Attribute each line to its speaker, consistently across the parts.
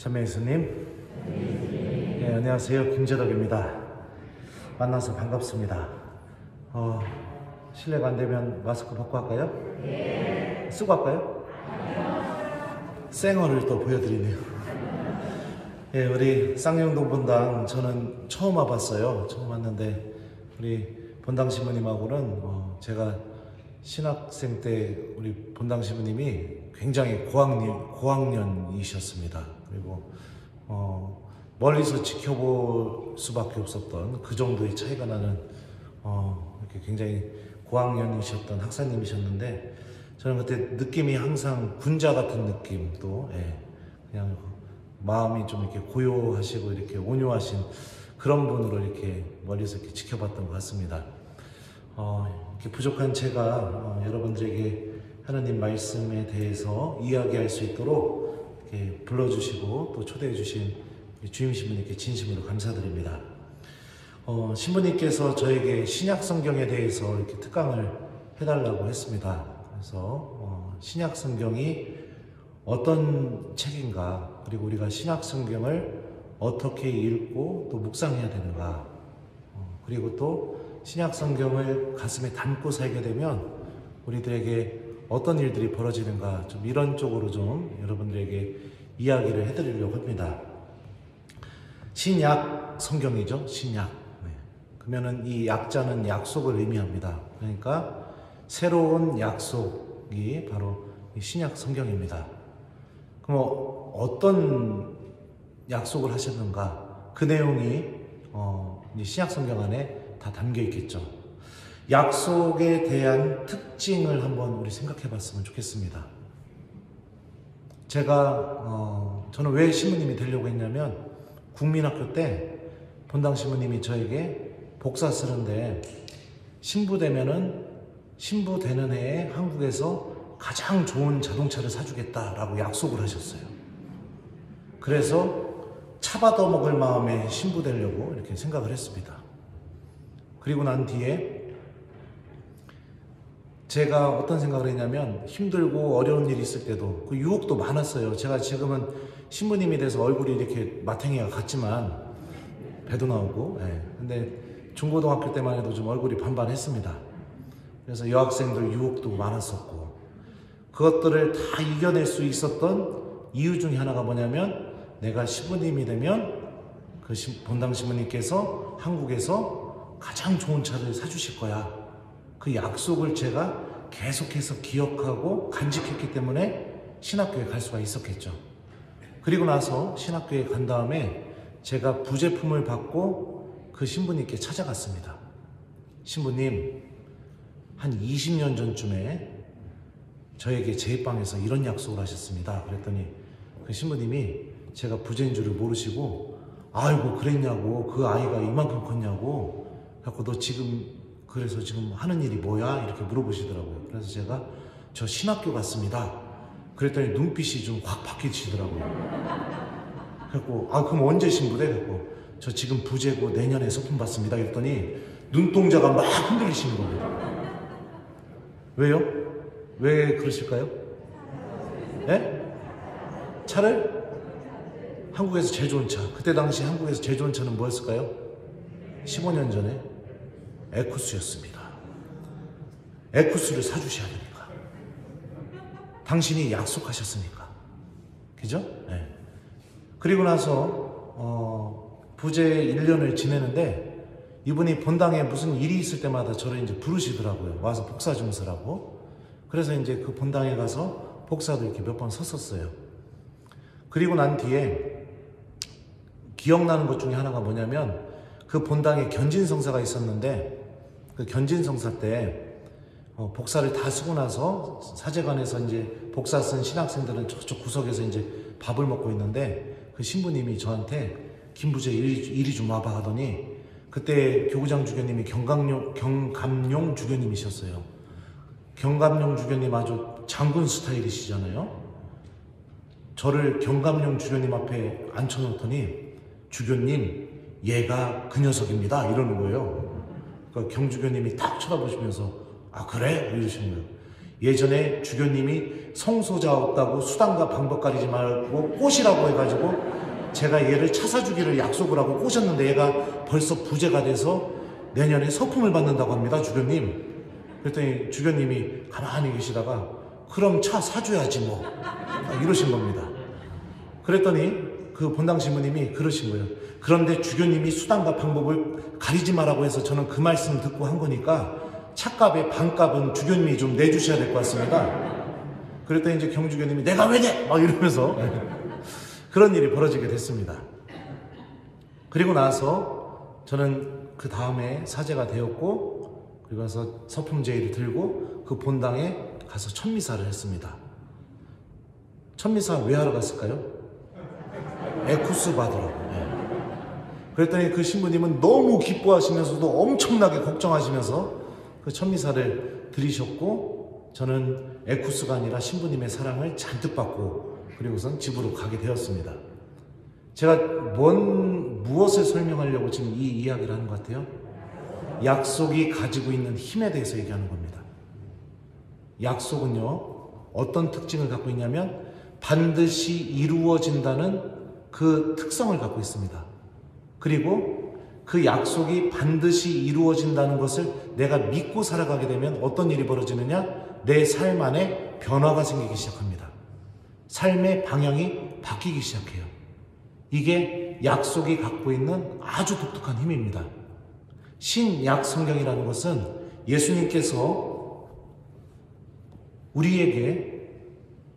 Speaker 1: 참여 예수님. 네, 안녕하세요. 김재덕입니다. 만나서 반갑습니다. 실례가 안 되면 마스크 벗고 할까요? 네. 쓰고 할까요? 생얼을 또 보여드리네요. 네, 우리 쌍용동 본당 저는 처음 와봤어요. 처음 왔는데 우리 본당 신부님하고는 제가 신학생 때 우리 본당 신부님이 굉장히 고학년이셨습니다. 그리고 멀리서 지켜볼 수밖에 없었던 그 정도의 차이가 나는 이렇게 굉장히 고학년이셨던 학사님이셨는데 저는 그때 느낌이 항상 군자 같은 느낌, 또 그냥 마음이 좀 이렇게 고요하시고 이렇게 온유하신 그런 분으로 이렇게 멀리서 이렇게 지켜봤던 것 같습니다. 이렇게 부족한 제가 여러분들에게 하나님 말씀에 대해서 이야기할 수 있도록 이렇게 불러주시고 또 초대해 주신 주임 신부님께 진심으로 감사드립니다. 신부님께서 저에게 신약 성경에 대해서 이렇게 특강을 해달라고 했습니다. 그래서 신약 성경이 어떤 책인가, 그리고 우리가 신약 성경을 어떻게 읽고 또 묵상해야 되는가, 그리고 또 신약 성경을 가슴에 담고 살게 되면 우리들에게 어떤 일들이 벌어지는가, 좀 이런 쪽으로 좀 여러분들에게 이야기를 해드리려고 합니다. 신약 성경이죠. 신약. 그러면은 이 약자는 약속을 의미합니다. 그러니까 새로운 약속이 바로 이 신약 성경입니다. 그럼 어떤 약속을 하셨는가? 그 내용이 이 신약 성경 안에 다 담겨 있겠죠. 약속에 대한 특징을 한번 우리 생각해 봤으면 좋겠습니다. 저는 왜 신부님이 되려고 했냐면, 국민학교 때 본당 신부님이 저에게 복사 쓰는데 신부 되면은 신부 되는 해에 한국에서 가장 좋은 자동차를 사주겠다라고 약속을 하셨어요. 그래서 차 받아 먹을 마음에 신부 되려고 이렇게 생각을 했습니다. 그리고 난 뒤에 제가 어떤 생각을 했냐면, 힘들고 어려운 일이 있을 때도 그 유혹도 많았어요. 제가 지금은 신부님이 돼서 얼굴이 이렇게 마탱이가 같지만 배도 나오고, 근데 중고등학교 때만 해도 좀 얼굴이 반반했습니다. 그래서 여학생들 유혹도 많았었고, 그것들을 다 이겨낼 수 있었던 이유 중에 하나가 뭐냐면, 내가 신부님이 되면 그 본당 신부님께서 한국에서 가장 좋은 차를 사주실 거야. 그 약속을 제가 계속해서 기억하고 간직했기 때문에 신학교에 갈 수가 있었겠죠. 그리고 나서 신학교에 간 다음에 제가 부제품을 받고 그 신부님께 찾아갔습니다. 신부님, 한 20년 전쯤에 저에게 제 방에서 이런 약속을 하셨습니다. 그랬더니 그 신부님이 제가 부제인 줄을 모르시고, 아이고 그랬냐고, 그 아이가 이만큼 컸냐고, 그래서 너 그래서 지금 하는 일이 뭐야? 이렇게 물어보시더라고요. 그래서 제가 저 신학교 갔습니다. 그랬더니 눈빛이 좀 확 바뀌시더라고요. 그래서 그럼 언제 신부돼? 그래서 저 지금 부제고 내년에 소품 받습니다. 이랬더니 눈동자가 막 흔들리시는 겁니다. 왜요? 왜 그러실까요? 차를? 한국에서 제일 좋은 차. 그때 당시 한국에서 제일 좋은 차는 뭐였을까요? 15년 전에 에쿠스였습니다. 에쿠스를 사주셔야 되니까. 당신이 약속하셨으니까. 그죠? 그리고 나서 부제 1년을 지내는데 이분이 본당에 무슨 일이 있을 때마다 저를 이제 부르시더라고요. 와서 복사 좀 쓰라고. 그래서 이제 그 본당에 가서 복사도 이렇게 몇 번 섰었어요. 그리고 난 뒤에 기억나는 것 중에 하나가 뭐냐면, 그 본당에 견진성사가 있었는데 그 견진성사 때 복사를 다 쓰고 나서 사제관에서 이제 복사 쓴 신학생들은 저쪽 구석에서 이제 밥을 먹고 있는데, 그 신부님이 저한테 김부제 이리 좀 와봐 하더니, 그때 교구장 주교님이 경감용 주교님이셨어요. 경감용 주교님 아주 장군 스타일이시잖아요. 저를 경감용 주교님 앞에 앉혀놓더니, 주교님, 얘가 그 녀석입니다. 이러는 거예요. 그러니까 경주교님이 딱 쳐다보시면서, 아 그래? 이러시는 거예요. 예전에 주교님이 성소자 없다고 수단과 방법 가리지 말고 꼬시라고 해가지고 제가 얘를 차 사주기를 약속을 하고 꼬셨는데 얘가 벌써 부재가 돼서 내년에 서품을 받는다고 합니다, 주교님. 그랬더니 주교님이 가만히 계시다가 그럼 차 사줘야지 뭐 이러신 겁니다. 그랬더니 그 본당 신부님이 그러신 거예요. 그런데 주교님이 수단과 방법을 가리지 말라고 해서 저는 그 말씀을 듣고 한 거니까 차값의 반값은 주교님이 좀 내주셔야 될 것 같습니다. 그랬더니 이제 경주교님이 내가 왜 내? 막 이러면서 그런 일이 벌어지게 됐습니다. 그리고 나서 저는 그 다음에 사제가 되었고, 그리고 나서 서품제의를 들고 그 본당에 가서 천미사를 했습니다. 천미사 왜 하러 갔을까요? 에쿠스 받으라고. 그랬더니 그 신부님은 너무 기뻐하시면서도 엄청나게 걱정하시면서 그 천미사를 드리셨고, 저는 에쿠스가 아니라 신부님의 사랑을 잔뜩 받고 그리고선 집으로 가게 되었습니다. 제가 무엇을 설명하려고 지금 이 이야기를 하는 것 같아요? 약속이 가지고 있는 힘에 대해서 얘기하는 겁니다. 약속은요, 어떤 특징을 갖고 있냐면 반드시 이루어진다는 그 특성을 갖고 있습니다. 그리고 그 약속이 반드시 이루어진다는 것을 내가 믿고 살아가게 되면 어떤 일이 벌어지느냐? 내 삶 안에 변화가 생기기 시작합니다. 삶의 방향이 바뀌기 시작해요. 이게 약속이 갖고 있는 아주 독특한 힘입니다. 신약 성경이라는 것은 예수님께서 우리에게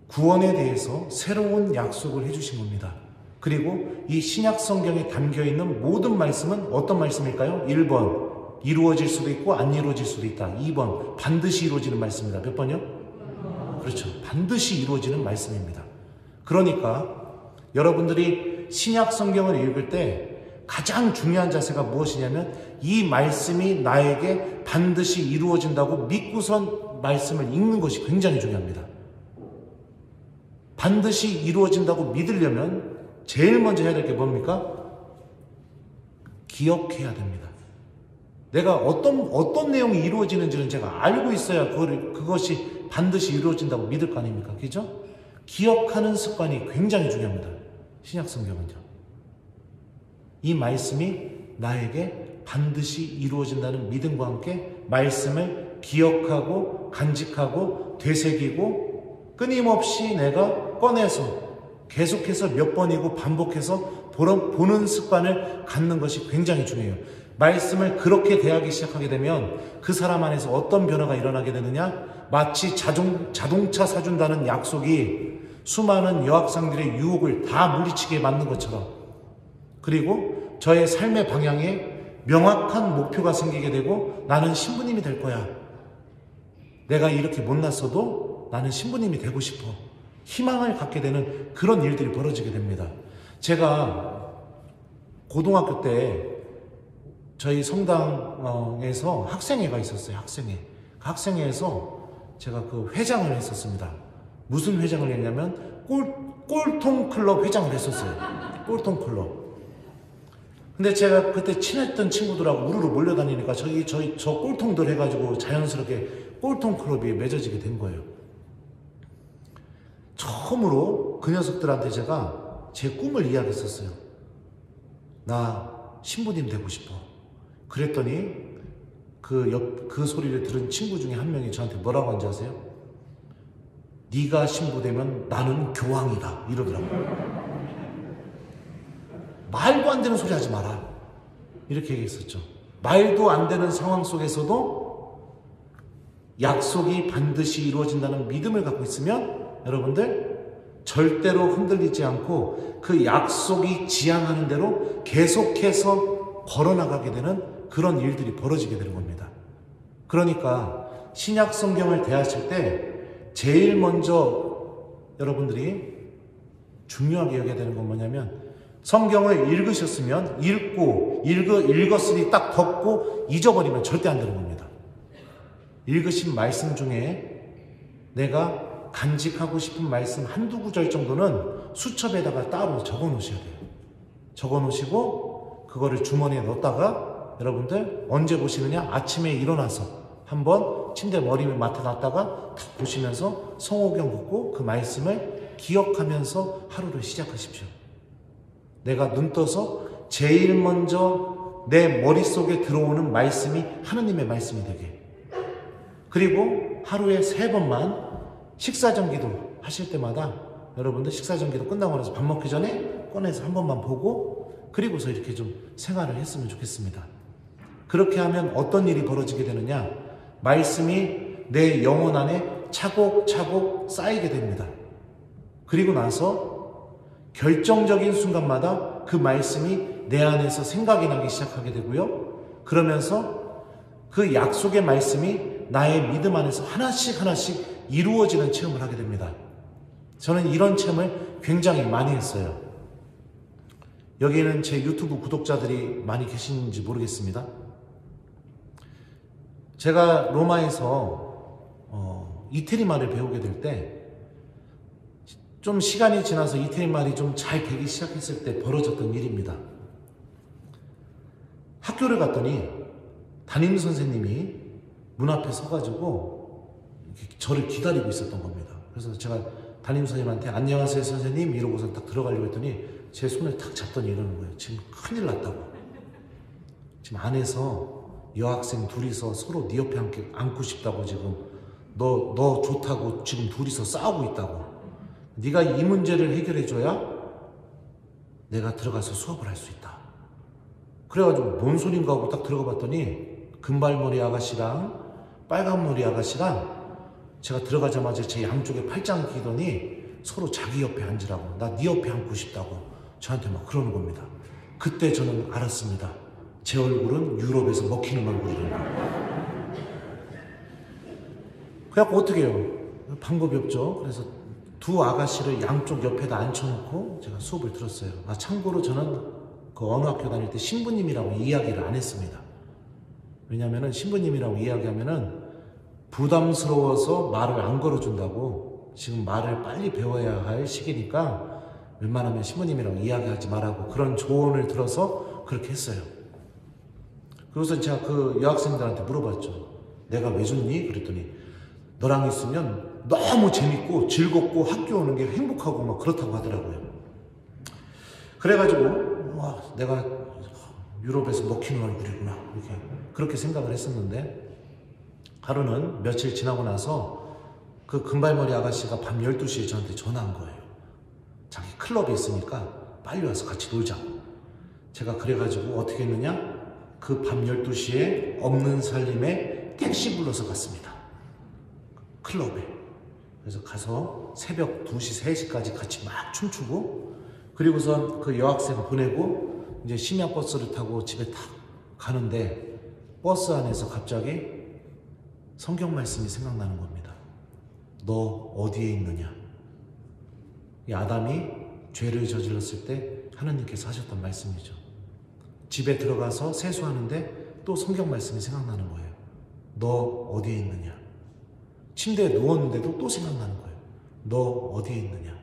Speaker 1: 구원에 대해서 새로운 약속을 해주신 겁니다. 그리고 이 신약 성경에 담겨있는 모든 말씀은 어떤 말씀일까요? 1번 이루어질 수도 있고 안 이루어질 수도 있다. 2번 반드시 이루어지는 말씀입니다. 몇 번이요? 그렇죠. 반드시 이루어지는 말씀입니다. 그러니까 여러분들이 신약 성경을 읽을 때 가장 중요한 자세가 무엇이냐면 이 말씀이 나에게 반드시 이루어진다고 믿고선 말씀을 읽는 것이 굉장히 중요합니다. 반드시 이루어진다고 믿으려면 제일 먼저 해야 될 게 뭡니까? 기억해야 됩니다. 내가 어떤 내용이 이루어지는지는 제가 알고 있어야 그것이 반드시 이루어진다고 믿을 거 아닙니까? 그죠? 기억하는 습관이 굉장히 중요합니다. 신약 성경은요. 이 말씀이 나에게 반드시 이루어진다는 믿음과 함께 말씀을 기억하고 간직하고 되새기고 끊임없이 내가 꺼내서 계속해서 몇 번이고 반복해서 보는 습관을 갖는 것이 굉장히 중요해요. 말씀을 그렇게 대하기 시작하게 되면 그 사람 안에서 어떤 변화가 일어나게 되느냐? 마치 자동차 사준다는 약속이 수많은 여학생들의 유혹을 다 물리치게 만든 것처럼, 그리고 저의 삶의 방향에 명확한 목표가 생기게 되고 나는 신부님이 될 거야. 내가 이렇게 못났어도 나는 신부님이 되고 싶어. 희망을 갖게 되는 그런 일들이 벌어지게 됩니다. 제가 고등학교 때 저희 성당에서 학생회가 있었어요. 학생회. 그 학생회에서 제가 그 회장을 했었습니다. 무슨 회장을 했냐면 꼴통 클럽 회장을 했었어요. 꼴통 클럽. 근데 제가 그때 친했던 친구들하고 우르르 몰려다니니까 저 꼴통들 해가지고 자연스럽게 꼴통 클럽이 맺어지게 된 거예요. 처음으로 그 녀석들한테 제가 제 꿈을 이야기했었어요. 나 신부님 되고 싶어. 그랬더니 그 소리를 들은 친구 중에 한 명이 저한테 뭐라고 한지 아세요? 네가 신부 되면 나는 교황이다 이러더라고요. 말도 안 되는 소리 하지 마라 이렇게 얘기했었죠. 말도 안 되는 상황 속에서도 약속이 반드시 이루어진다는 믿음을 갖고 있으면 여러분들 절대로 흔들리지 않고 그 약속이 지향하는 대로 계속해서 걸어나가게 되는 그런 일들이 벌어지게 되는 겁니다. 그러니까 신약 성경을 대하실 때 제일 먼저 여러분들이 중요하게 여겨야 되는 건 뭐냐면 성경을 읽으셨으면 읽었으니 딱 덮고 잊어버리면 절대 안 되는 겁니다. 읽으신 말씀 중에 내가 간직하고 싶은 말씀 한두 구절 정도는 수첩에다가 따로 적어 놓으셔야 돼요. 적어 놓으시고 그거를 주머니에 넣었다가 여러분들 언제 보시느냐? 아침에 일어나서 한번 가서 침대 머리맡에 놨다가 탁 보시면서 성호경 긋고 그 말씀을 기억하면서 하루를 시작하십시오. 내가 눈 떠서 제일 먼저 내 머릿속에 들어오는 말씀이 하느님의 말씀이 되게. 그리고 하루에 3번만 식사정기도 하실 때마다 여러분들 식사정기도 끝나고 나서 밥 먹기 전에 꺼내서 한 번만 보고 그리고서 이렇게 좀 생활을 했으면 좋겠습니다. 그렇게 하면 어떤 일이 벌어지게 되느냐? 말씀이 내 영혼 안에 차곡차곡 쌓이게 됩니다. 그리고 나서 결정적인 순간마다 그 말씀이 내 안에서 생각이 나기 시작하게 되고요. 그러면서 그 약속의 말씀이 나의 믿음 안에서 하나씩 이루어지는 체험을 하게 됩니다. 저는 이런 체험을 굉장히 많이 했어요. 여기에는 제 유튜브 구독자들이 많이 계시는지 모르겠습니다. 제가 로마에서 이태리말을 배우게 될 때 좀 시간이 지나서 이태리말이 좀 잘 되기 시작했을 때 벌어졌던 일입니다. 학교를 갔더니 담임 선생님이 문 앞에 서가지고 저를 기다리고 있었던 겁니다. 그래서 제가 담임 선생님한테 안녕하세요 선생님 이러고서 딱 들어가려고 했더니 제 손을 탁 잡더니 이러는 거예요. 지금 큰일 났다고. 지금 안에서 여학생 둘이서 서로 네 옆에 앉고 싶다고 지금 너 좋다고 지금 둘이서 싸우고 있다고. 네가 이 문제를 해결해줘야 내가 들어가서 수업을 할 수 있다. 그래가지고 뭔 소린가 하고 딱 들어가 봤더니 금발머리 아가씨랑 빨간머리 아가씨랑 제가 들어가자마자 제 양쪽에 팔짱 끼더니 서로 자기 옆에 앉으라고, 나 네 옆에 앉고 싶다고 저한테 막 그러는 겁니다. 그때 저는 알았습니다. 제 얼굴은 유럽에서 먹히는 얼굴이라고. 그래갖고 어떻게 해요? 방법이 없죠. 그래서 두 아가씨를 양쪽 옆에다 앉혀놓고 제가 수업을 들었어요. 참고로 저는 그 어느 학교 다닐 때 신부님이라고 이야기를 안 했습니다. 왜냐면은 신부님이라고 이야기하면은 부담스러워서 말을 안 걸어준다고. 지금 말을 빨리 배워야 할 시기니까 웬만하면 신부님이라고 이야기하지 말라고 그런 조언을 들어서 그렇게 했어요. 그래서 제가 그 여학생들한테 물어봤죠. 내가 왜 좋니? 그랬더니 너랑 있으면 너무 재밌고 즐겁고 학교 오는 게 행복하고 막 그렇다고 하더라고요. 그래가지고 와, 내가 유럽에서 먹히는 얼굴이구나 이렇게 그렇게 생각을 했었는데 하루는 며칠 지나고 나서 그 금발머리 아가씨가 밤 12시에 저한테 전화한 거예요. 자기 클럽에 있으니까 빨리 와서 같이 놀자고. 제가 그래가지고 어떻게 했느냐? 그 밤 12시에 없는 살림에 택시 불러서 갔습니다. 클럽에. 그래서 가서 새벽 2시, 3시까지 같이 막 춤추고 그리고선 그 여학생 보내고 이제 심야버스를 타고 집에 탁 가는데 버스 안에서 갑자기 성경 말씀이 생각나는 겁니다. 너 어디에 있느냐? 이 아담이 죄를 저질렀을 때 하나님께서 하셨던 말씀이죠. 집에 들어가서 세수하는데 또 성경 말씀이 생각나는 거예요. 너 어디에 있느냐? 침대에 누웠는데도 또 생각나는 거예요. 너 어디에 있느냐?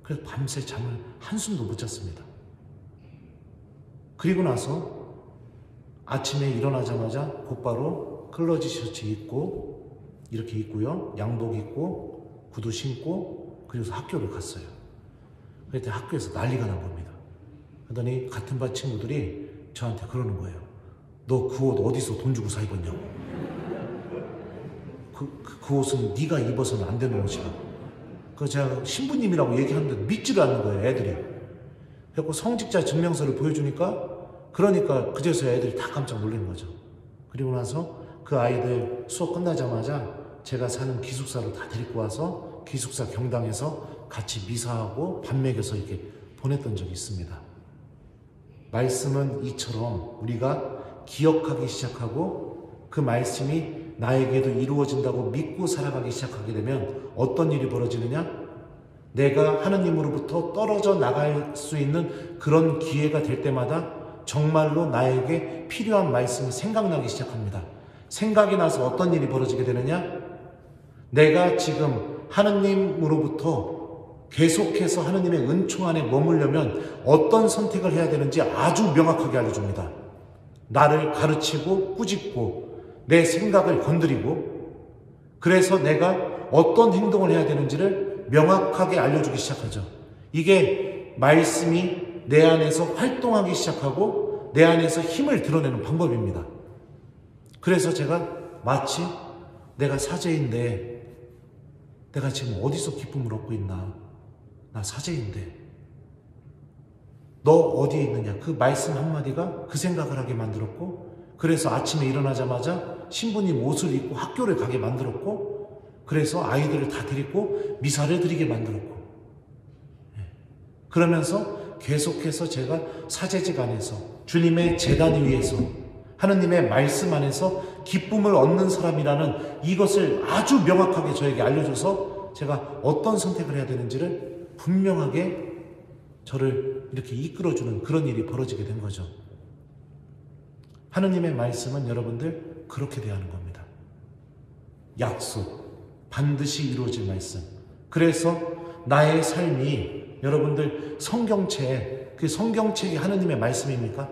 Speaker 1: 그래서 밤새 잠을 한숨도 못 잤습니다. 그리고 나서 아침에 일어나자마자 곧바로 클러지 셔츠 입고 이렇게 입고요. 양복 입고 구두 신고 그래서 학교를 갔어요. 그때 학교에서 난리가 난 겁니다. 그러더니 같은 반 친구들이 저한테 그러는 거예요. 너 그 옷 어디서 돈 주고 사 입었냐고. 그 옷은 네가 입어서는 안 되는 옷이라고. 그래서 제가 신부님이라고 얘기하는데 믿지를 않는 거예요, 애들이. 그래서 성직자 증명서를 보여주니까 그러니까 그제서야 애들이 다 깜짝 놀란 거죠. 그리고 나서 그 아이들 수업 끝나자마자 제가 사는 기숙사로 다 데리고 와서 기숙사 경당에서 같이 미사하고 밥 먹여서 이렇게 보냈던 적이 있습니다. 말씀은 이처럼 우리가 기억하기 시작하고 그 말씀이 나에게도 이루어진다고 믿고 살아가기 시작하게 되면 어떤 일이 벌어지느냐? 내가 하느님으로부터 떨어져 나갈 수 있는 그런 기회가 될 때마다 정말로 나에게 필요한 말씀이 생각나기 시작합니다. 생각이 나서 어떤 일이 벌어지게 되느냐? 내가 지금 하느님으로부터 계속해서 하느님의 은총 안에 머물려면 어떤 선택을 해야 되는지 아주 명확하게 알려줍니다. 나를 가르치고 꾸짖고 내 생각을 건드리고 그래서 내가 어떤 행동을 해야 되는지를 명확하게 알려주기 시작하죠. 이게 말씀이 내 안에서 활동하기 시작하고 내 안에서 힘을 드러내는 방법입니다. 그래서 제가 마치 내가 사제인데 내가 지금 어디서 기쁨을 얻고 있나? 나 사제인데 너 어디에 있느냐? 그 말씀 한마디가 그 생각을 하게 만들었고, 그래서 아침에 일어나자마자 신부님 옷을 입고 학교를 가게 만들었고, 그래서 아이들을 다 데리고 미사를 드리게 만들었고, 그러면서 계속해서 제가 사제직 안에서 주님의 제단 위에서 하느님의 말씀 안에서 기쁨을 얻는 사람이라는 이것을 아주 명확하게 저에게 알려줘서 제가 어떤 선택을 해야 되는지를 분명하게 저를 이렇게 이끌어주는 그런 일이 벌어지게 된 거죠. 하느님의 말씀은 여러분들 그렇게 대하는 겁니다. 약속, 반드시 이루어질 말씀. 그래서 나의 삶이 여러분들 성경책, 그 성경책이 하느님의 말씀입니까?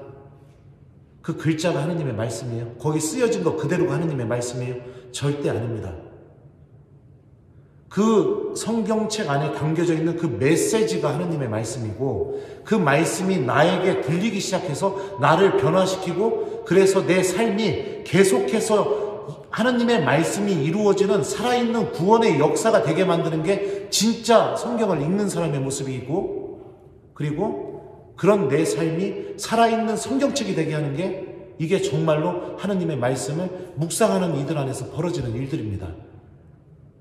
Speaker 1: 그 글자가 하느님의 말씀이에요? 거기 쓰여진 거 그대로가 하느님의 말씀이에요? 절대 아닙니다. 그 성경책 안에 담겨져 있는 그 메시지가 하느님의 말씀이고, 그 말씀이 나에게 들리기 시작해서 나를 변화시키고, 그래서 내 삶이 계속해서 하느님의 말씀이 이루어지는 살아있는 구원의 역사가 되게 만드는 게 진짜 성경을 읽는 사람의 모습이고, 그리고 그런 내 삶이 살아있는 성경책이 되게 하는 게 이게 정말로 하느님의 말씀을 묵상하는 이들 안에서 벌어지는 일들입니다.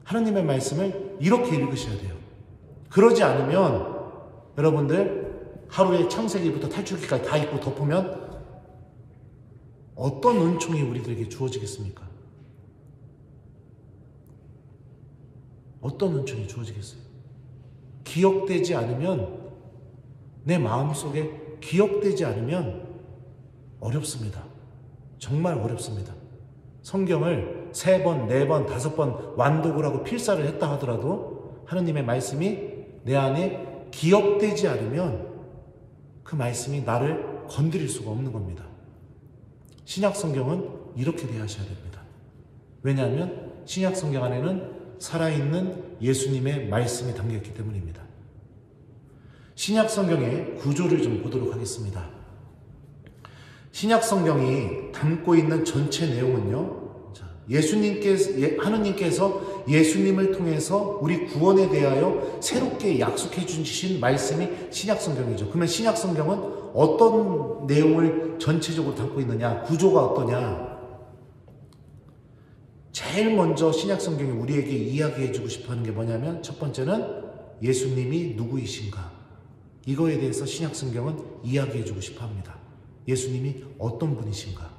Speaker 1: 하느님의 말씀을 이렇게 읽으셔야 돼요. 그러지 않으면 여러분들 하루에 창세기부터 탈출기까지 다 읽고 덮으면 어떤 은총이 우리들에게 주어지겠습니까? 어떤 은총이 주어지겠어요? 기억되지 않으면, 내 마음속에 기억되지 않으면 어렵습니다. 정말 어렵습니다. 성경을 3번, 4번, 5번 완독을 하고 필사를 했다 하더라도 하느님의 말씀이 내 안에 기억되지 않으면 그 말씀이 나를 건드릴 수가 없는 겁니다. 신약 성경은 이렇게 대하셔야 됩니다. 왜냐하면 신약 성경 안에는 살아있는 예수님의 말씀이 담겨있기 때문입니다. 신약 성경의 구조를 좀 보도록 하겠습니다. 신약 성경이 담고 있는 전체 내용은요, 하느님께서 예수님을 통해서 우리 구원에 대하여 새롭게 약속해 주신 말씀이 신약 성경이죠. 그러면 신약 성경은 어떤 내용을 전체적으로 담고 있느냐, 구조가 어떠냐? 제일 먼저 신약 성경이 우리에게 이야기해 주고 싶어 하는 게 뭐냐면, 첫 번째는 예수님이 누구이신가? 이거에 대해서 신약 성경은 이야기해 주고 싶어 합니다. 예수님이 어떤 분이신가?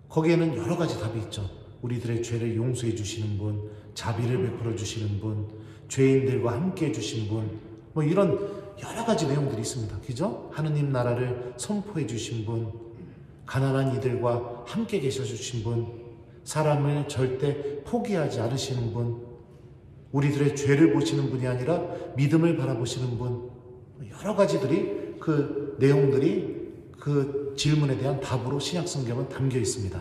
Speaker 1: 거기에는 여러 가지 답이 있죠. 우리들의 죄를 용서해 주시는 분, 자비를 베풀어 주시는 분, 죄인들과 함께 해 주신 분, 뭐 이런 여러 가지 내용들이 있습니다. 그죠? 하느님 나라를 선포해 주신 분, 가난한 이들과 함께 계셔 주신 분, 사람을 절대 포기하지 않으시는 분, 우리들의 죄를 보시는 분이 아니라 믿음을 바라보시는 분, 여러 가지들이 그 내용들이 그 질문에 대한 답으로 신약 성경은 담겨 있습니다.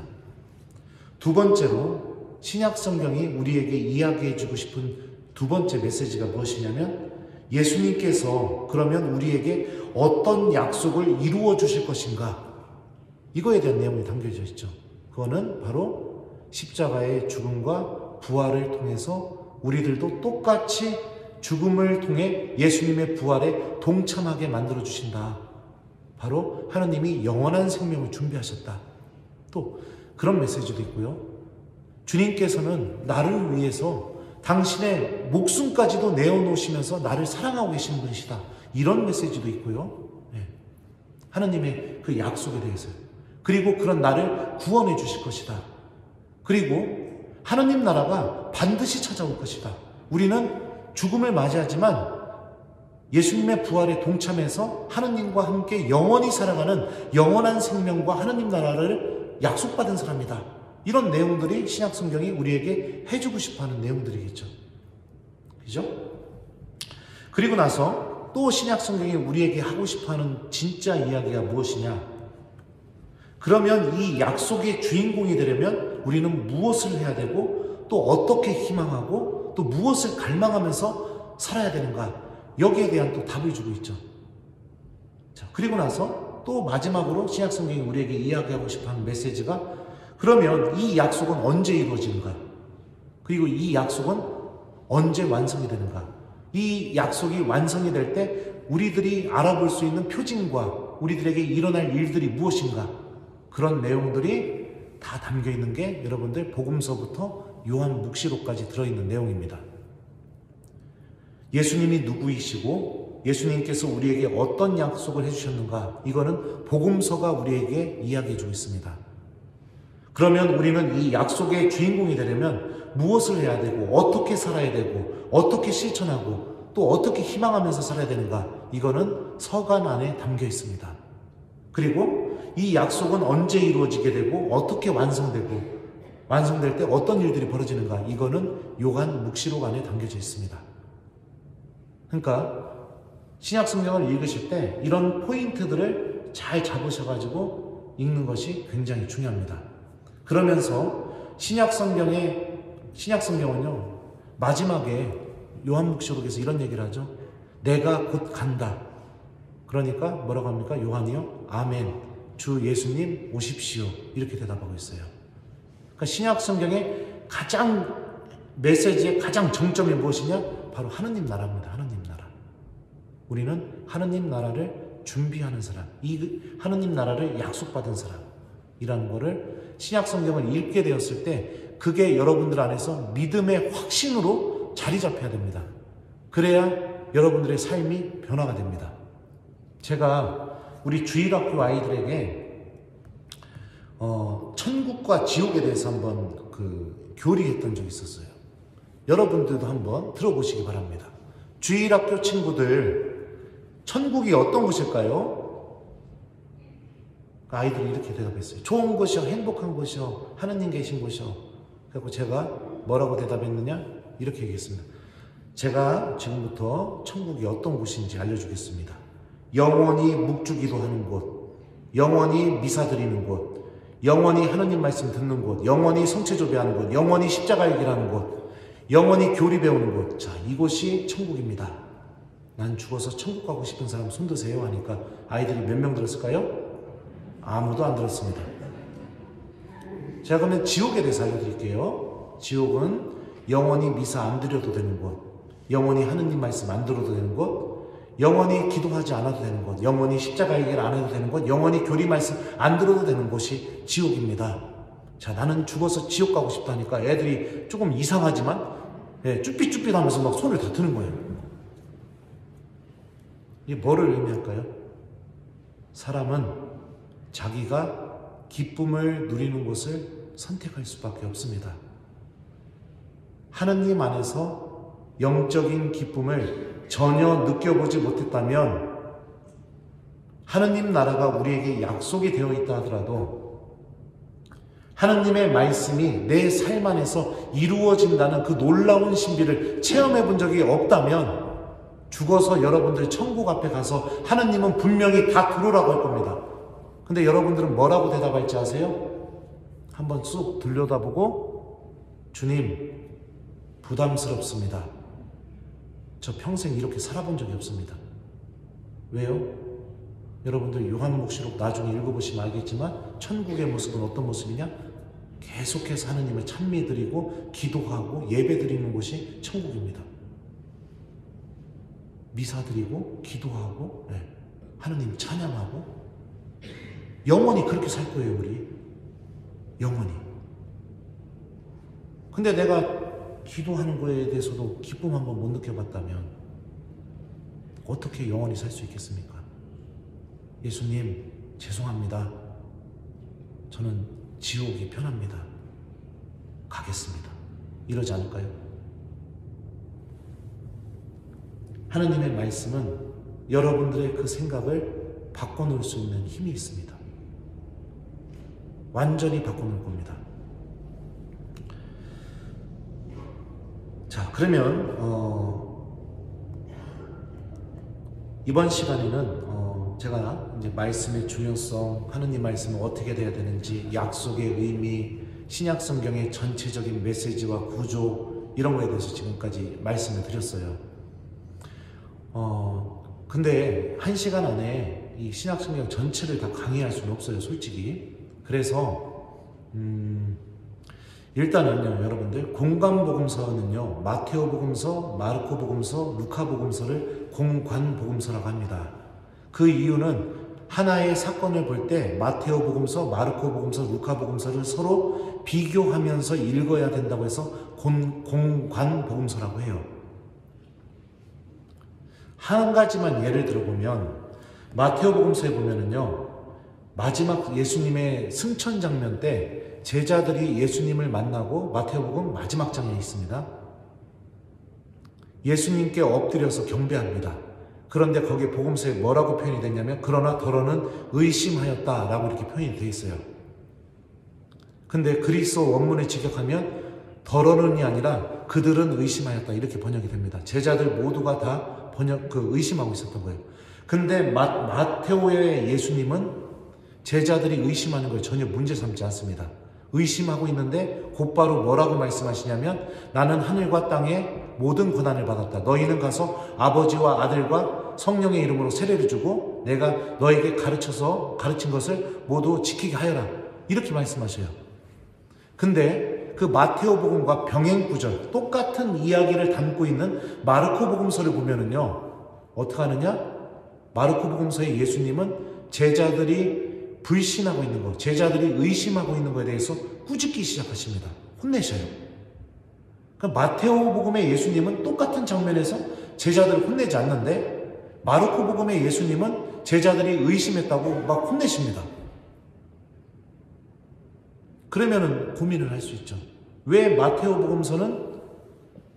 Speaker 1: 두 번째로 신약 성경이 우리에게 이야기해 주고 싶은 두 번째 메시지가 무엇이냐면, 예수님께서 그러면 우리에게 어떤 약속을 이루어 주실 것인가, 이거에 대한 내용이 담겨져 있죠. 그거는 바로 십자가의 죽음과 부활을 통해서 우리들도 똑같이 죽음을 통해 예수님의 부활에 동참하게 만들어 주신다. 바로 하나님이 영원한 생명을 준비하셨다. 또 그런 메시지도 있고요. 주님께서는 나를 위해서 당신의 목숨까지도 내어놓으시면서 나를 사랑하고 계신 분이시다. 이런 메시지도 있고요. 하나님의 그 약속에 대해서요. 그리고 그런 나를 구원해 주실 것이다. 그리고 하나님 나라가 반드시 찾아올 것이다. 우리는 죽음을 맞이하지만 예수님의 부활에 동참해서 하느님과 함께 영원히 살아가는 영원한 생명과 하느님 나라를 약속받은 사람이다. 이런 내용들이 신약 성경이 우리에게 해주고 싶어하는 내용들이겠죠. 그죠? 그리고 나서 또 신약 성경이 우리에게 하고 싶어하는 진짜 이야기가 무엇이냐? 그러면 이 약속의 주인공이 되려면 우리는 무엇을 해야 되고 또 어떻게 희망하고 또 무엇을 갈망하면서 살아야 되는가, 여기에 대한 또 답을 주고 있죠. 자, 그리고 나서 또 마지막으로 신약성경이 우리에게 이야기하고 싶어하는 메시지가, 그러면 이 약속은 언제 이루어지는가, 그리고 이 약속은 언제 완성이 되는가, 이 약속이 완성이 될 때 우리들이 알아볼 수 있는 표징과 우리들에게 일어날 일들이 무엇인가, 그런 내용들이 다 담겨 있는 게 여러분들 복음서부터 요한묵시록까지 들어있는 내용입니다. 예수님이 누구이시고 예수님께서 우리에게 어떤 약속을 해주셨는가, 이거는 복음서가 우리에게 이야기해주고 있습니다. 그러면 우리는 이 약속의 주인공이 되려면 무엇을 해야 되고 어떻게 살아야 되고 어떻게 실천하고 또 어떻게 희망하면서 살아야 되는가, 이거는 서간 안에 담겨 있습니다. 그리고 이 약속은 언제 이루어지게 되고 어떻게 완성되고 완성될 때 어떤 일들이 벌어지는가, 이거는 요한묵시록 안에 담겨져 있습니다. 그러니까 신약성경을 읽으실 때 이런 포인트들을 잘 잡으셔가지고 읽는 것이 굉장히 중요합니다. 그러면서 신약성경은요, 마지막에 요한묵시록에서 이런 얘기를 하죠. 내가 곧 간다. 그러니까 뭐라고 합니까? 요한이요? 아멘. 주 예수님 오십시오. 이렇게 대답하고 있어요. 그러니까 신약성경의 메시지의 가장 정점이 무엇이냐? 바로 하느님 나라입니다. 하느님 나라. 우리는 하느님 나라를 준비하는 사람, 이 하느님 나라를 약속받은 사람이라는 거를 신약성경을 읽게 되었을 때 그게 여러분들 안에서 믿음의 확신으로 자리 잡혀야 됩니다. 그래야 여러분들의 삶이 변화가 됩니다. 제가 우리 주일학교 아이들에게 천국과 지옥에 대해서 한번 교리했던 적이 있었어요. 여러분들도 한번 들어보시기 바랍니다. 주일학교 친구들, 천국이 어떤 곳일까요? 아이들이 이렇게 대답했어요. 좋은 곳이요, 행복한 곳이요, 하느님 계신 곳이요. 그래서 제가 뭐라고 대답했느냐? 이렇게 얘기했습니다. 제가 지금부터 천국이 어떤 곳인지 알려주겠습니다. 영원히 묵주기도 하는 곳, 영원히 미사 드리는 곳, 영원히 하느님 말씀 듣는 곳, 영원히 성체조배하는 곳, 영원히 십자가 얘기하는 곳, 영원히 교리 배우는 곳. 자, 이곳이 천국입니다. 난 죽어서 천국 가고 싶은 사람 손 드세요 하니까 아이들이 몇 명 들었을까요? 아무도 안 들었습니다. 자, 그러면 지옥에 대해서 알려드릴게요. 지옥은 영원히 미사 안 드려도 되는 곳, 영원히 하느님 말씀 안 들어도 되는 곳, 영원히 기도하지 않아도 되는 곳, 영원히 십자가 얘기를 안 해도 되는 곳, 영원히 교리 말씀 안 들어도 되는 곳이 지옥입니다. 자, 나는 죽어서 지옥 가고 싶다 하니까 애들이 조금 이상하지만 쭈삣쭈삣 하면서 막 손을 다 트는 거예요. 이게 뭐를 의미할까요? 사람은 자기가 기쁨을 누리는 곳을 선택할 수밖에 없습니다. 하느님 안에서 영적인 기쁨을 전혀 느껴보지 못했다면, 하느님 나라가 우리에게 약속이 되어 있다 하더라도 하느님의 말씀이 내 삶 안에서 이루어진다는 그 놀라운 신비를 체험해 본 적이 없다면 죽어서 여러분들 천국 앞에 가서 하느님은 분명히 다 들으라고 할 겁니다. 근데 여러분들은 뭐라고 대답할지 아세요? 한번 쑥 들여다보고, 주님, 부담스럽습니다. 저 평생 이렇게 살아본 적이 없습니다. 왜요? 여러분들 요한묵시록 나중에 읽어보시면 알겠지만 천국의 모습은 어떤 모습이냐? 계속해서 하느님을 찬미드리고 기도하고 예배드리는 곳이 천국입니다. 미사드리고 기도하고 하느님 찬양하고 영원히 그렇게 살 거예요. 우리 영원히. 근데 내가 기도하는 거에 대해서도 기쁨 한번 못 느껴봤다면 어떻게 영원히 살 수 있겠습니까? 예수님, 죄송합니다. 저는 지옥이 편합니다. 가겠습니다. 이러지 않을까요? 하느님의 말씀은 여러분들의 그 생각을 바꿔놓을 수 있는 힘이 있습니다. 완전히 바꿔놓을 겁니다. 자, 그러면 이번 시간에는 제가 이제 말씀의 중요성, 하느님 말씀은 어떻게 돼야 되는지, 약속의 의미, 신약 성경의 전체적인 메시지와 구조 이런 거에 대해서 지금까지 말씀을 드렸어요. 근데 1시간 안에 이 신약 성경 전체를 다 강의할 수는 없어요, 솔직히. 그래서 일단은요, 여러분들, 공관복음서는요, 마테오복음서, 마르코복음서, 루카복음서를 공관복음서라고 합니다. 그 이유는 하나의 사건을 볼 때 마테오복음서, 마르코복음서, 루카복음서를 서로 비교하면서 읽어야 된다고 해서 공관복음서라고 해요. 한 가지만 예를 들어보면 마테오복음서에 보면은요, 마지막 예수님의 승천 장면 때 제자들이 예수님을 만나고, 마테오복음 마지막 장면이 있습니다. 예수님께 엎드려서 경배합니다. 그런데 거기에 복음서에 뭐라고 표현이 됐냐면, 그러나 더러는 의심하였다 라고 이렇게 표현이 되어 있어요. 근데 그리스어 원문을 직역하면 더러는이 아니라 그들은 의심하였다 이렇게 번역이 됩니다. 제자들 모두가 다 의심하고 있었던 거예요. 근데 마테오의 예수님은 제자들이 의심하는 걸 전혀 문제 삼지 않습니다. 의심하고 있는데 곧바로 뭐라고 말씀하시냐면, 나는 하늘과 땅의 모든 권한을 받았다. 너희는 가서 아버지와 아들과 성령의 이름으로 세례를 주고 내가 너에게 가르친 것을 모두 지키게 하여라. 이렇게 말씀하셔요. 근데 그 마테오복음과 병행구절, 똑같은 이야기를 담고 있는 마르코복음서를 보면은요, 어떻게 하느냐? 마르코복음서의 예수님은 제자들이 불신하고 있는 것, 제자들이 의심하고 있는 것에 대해서 꾸짖기 시작하십니다. 혼내셔요. 그러니까 마테오복음의 예수님은 똑같은 장면에서 제자들을 혼내지 않는데, 마르코복음의 예수님은 제자들이 의심했다고 막 혼내십니다. 그러면은 고민을 할 수 있죠. 왜 마테오복음서는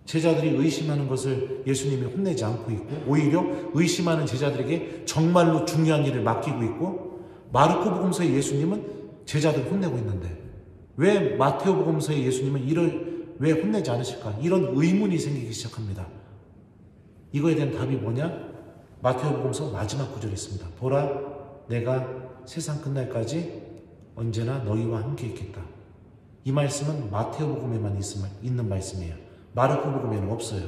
Speaker 1: 제자들이 의심하는 것을 예수님이 혼내지 않고 있고, 오히려 의심하는 제자들에게 정말로 중요한 일을 맡기고 있고, 마르코복음서의 예수님은 제자들을 혼내고 있는데 왜 마테오복음서의 예수님은 왜 혼내지 않으실까? 이런 의문이 생기기 시작합니다. 이거에 대한 답이 뭐냐? 마테오복음서 마지막 구절이 있습니다. 보라, 내가 세상 끝날까지 언제나 너희와 함께 있겠다. 이 말씀은 마테오복음에만 있는 말씀이에요. 마르코복음에는 없어요.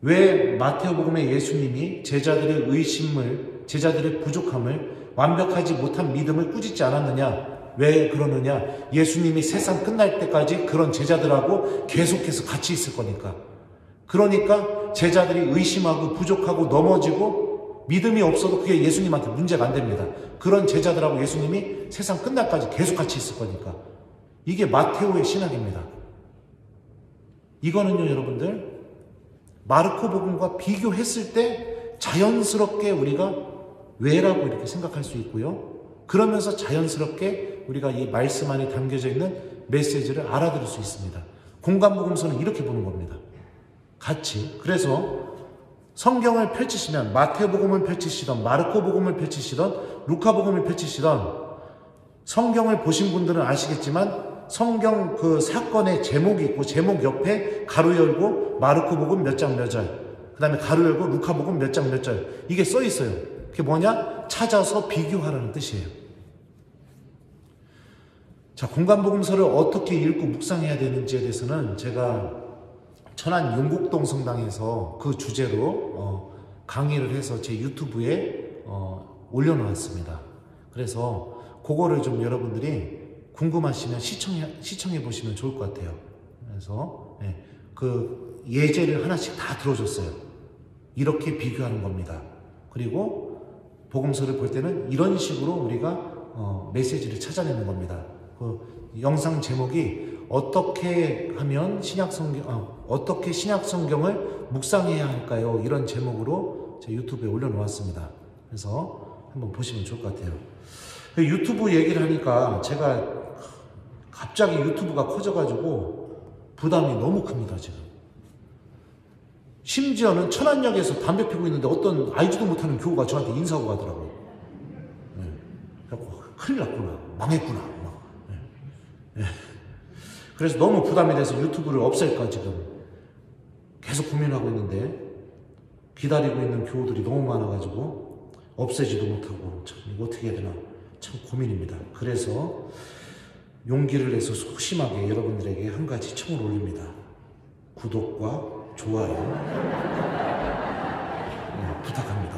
Speaker 1: 왜 마테오복음의 예수님이 제자들의 의심을, 제자들의 부족함을, 완벽하지 못한 믿음을 꾸짖지 않았느냐? 왜 그러느냐? 예수님이 세상 끝날 때까지 그런 제자들하고 계속해서 같이 있을 거니까. 그러니까 제자들이 의심하고 부족하고 넘어지고 믿음이 없어도 그게 예수님한테 문제가 안 됩니다. 그런 제자들하고 예수님이 세상 끝날까지 계속 같이 있을 거니까. 이게 마테오의 신학입니다. 이거는요, 여러분들, 마르코복음과 비교했을 때 자연스럽게 우리가 왜라고 이렇게 생각할 수 있고요. 그러면서 자연스럽게 우리가 이 말씀 안에 담겨져 있는 메시지를 알아들을 수 있습니다. 공관복음서는 이렇게 보는 겁니다. 같이. 그래서 성경을 펼치시면 마태복음을 펼치시던, 마르코복음을 펼치시던, 루카복음을 펼치시던, 성경을 보신 분들은 아시겠지만 성경 그 사건의 제목이 있고 제목 옆에 가로 열고 마르코복음 몇 장 몇 절, 그 다음에 가로 열고 루카복음 몇 장 몇 절, 이게 써 있어요. 그게 뭐냐? 찾아서 비교하라는 뜻이에요. 자, 공관복음서를 어떻게 읽고 묵상해야 되는지에 대해서는 제가 천안 용국동 성당에서 그 주제로 강의를 해서 제 유튜브에 올려놓았습니다. 그래서 그거를 좀 여러분들이 궁금하시면 시청해 보시면 좋을 것 같아요. 그래서 그 예제를 하나씩 다 들어줬어요. 이렇게 비교하는 겁니다. 그리고 복음서를 볼 때는 이런 식으로 우리가 메시지를 찾아내는 겁니다. 그 영상 제목이 어떻게 하면 어떻게 신약 성경을 묵상해야 할까요? 이런 제목으로 제 유튜브에 올려놓았습니다. 그래서 한번 보시면 좋을 것 같아요. 유튜브 얘기를 하니까 제가 갑자기 유튜브가 커져가지고 부담이 너무 큽니다, 지금. 심지어는 천안역에서 담배 피우고 있는데 어떤 알지도 못하는 교우가 저한테 인사하고 가더라고요. 그래서 큰일 났구나, 망했구나. 그래서 너무 부담이 돼서 유튜브를 없앨까 지금 계속 고민하고 있는데, 기다리고 있는 교우들이 너무 많아가지고 없애지도 못하고 참 이거 어떻게 해야 되나 참 고민입니다. 그래서 용기를 내서 소심하게 여러분들에게 한 가지 청을 올립니다. 구독과 좋아요 부탁합니다.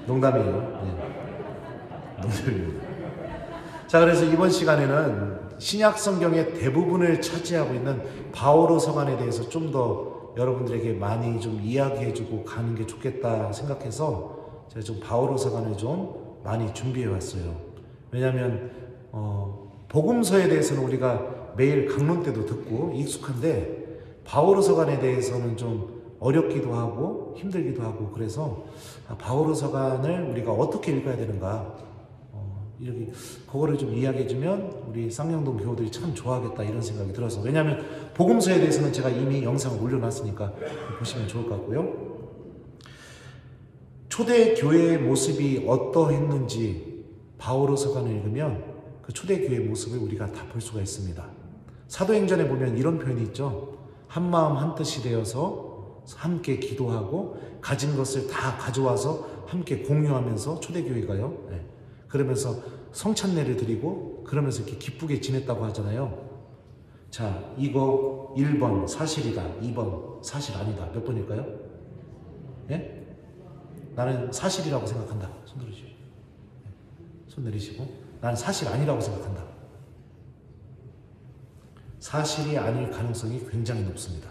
Speaker 1: 농담이에요. 농담입니다. 자, 그래서 이번 시간에는 신약 성경의 대부분을 차지하고 있는 바오로 서간에 대해서 좀 더 여러분들에게 많이 좀 이야기해주고 가는 게 좋겠다 생각해서 제가 좀 바오로 서간을 좀 많이 준비해 왔어요. 왜냐하면 복음서에 대해서는 우리가 매일 강론 때도 듣고 익숙한데 바오로 서간에 대해서는 좀 어렵기도 하고 힘들기도 하고, 그래서 바오로 서간을 우리가 어떻게 읽어야 되는가, 이렇게 그거를 좀 이야기해주면 우리 쌍용동 교우들이 참 좋아하겠다 이런 생각이 들어서, 왜냐하면 복음서에 대해서는 제가 이미 영상을 올려놨으니까 보시면 좋을 것 같고요. 초대 교회의 모습이 어떠했는지 바오로 서간을 읽으면 그 초대 교회의 모습을 우리가 다 볼 수가 있습니다. 사도행전에 보면 이런 표현이 있죠. 한 마음 한 뜻이 되어서 함께 기도하고 가진 것을 다 가져와서 함께 공유하면서 초대교회가요. 그러면서 성찬례를 드리고 그러면서 이렇게 기쁘게 지냈다고 하잖아요. 자, 이거 1번 사실이다, 2번 사실 아니다. 몇 번일까요? 예? 나는 사실이라고 생각한다. 손 들으시고. 손 내리시고. 나는 사실 아니라고 생각한다. 사실이 아닐 가능성이 굉장히 높습니다.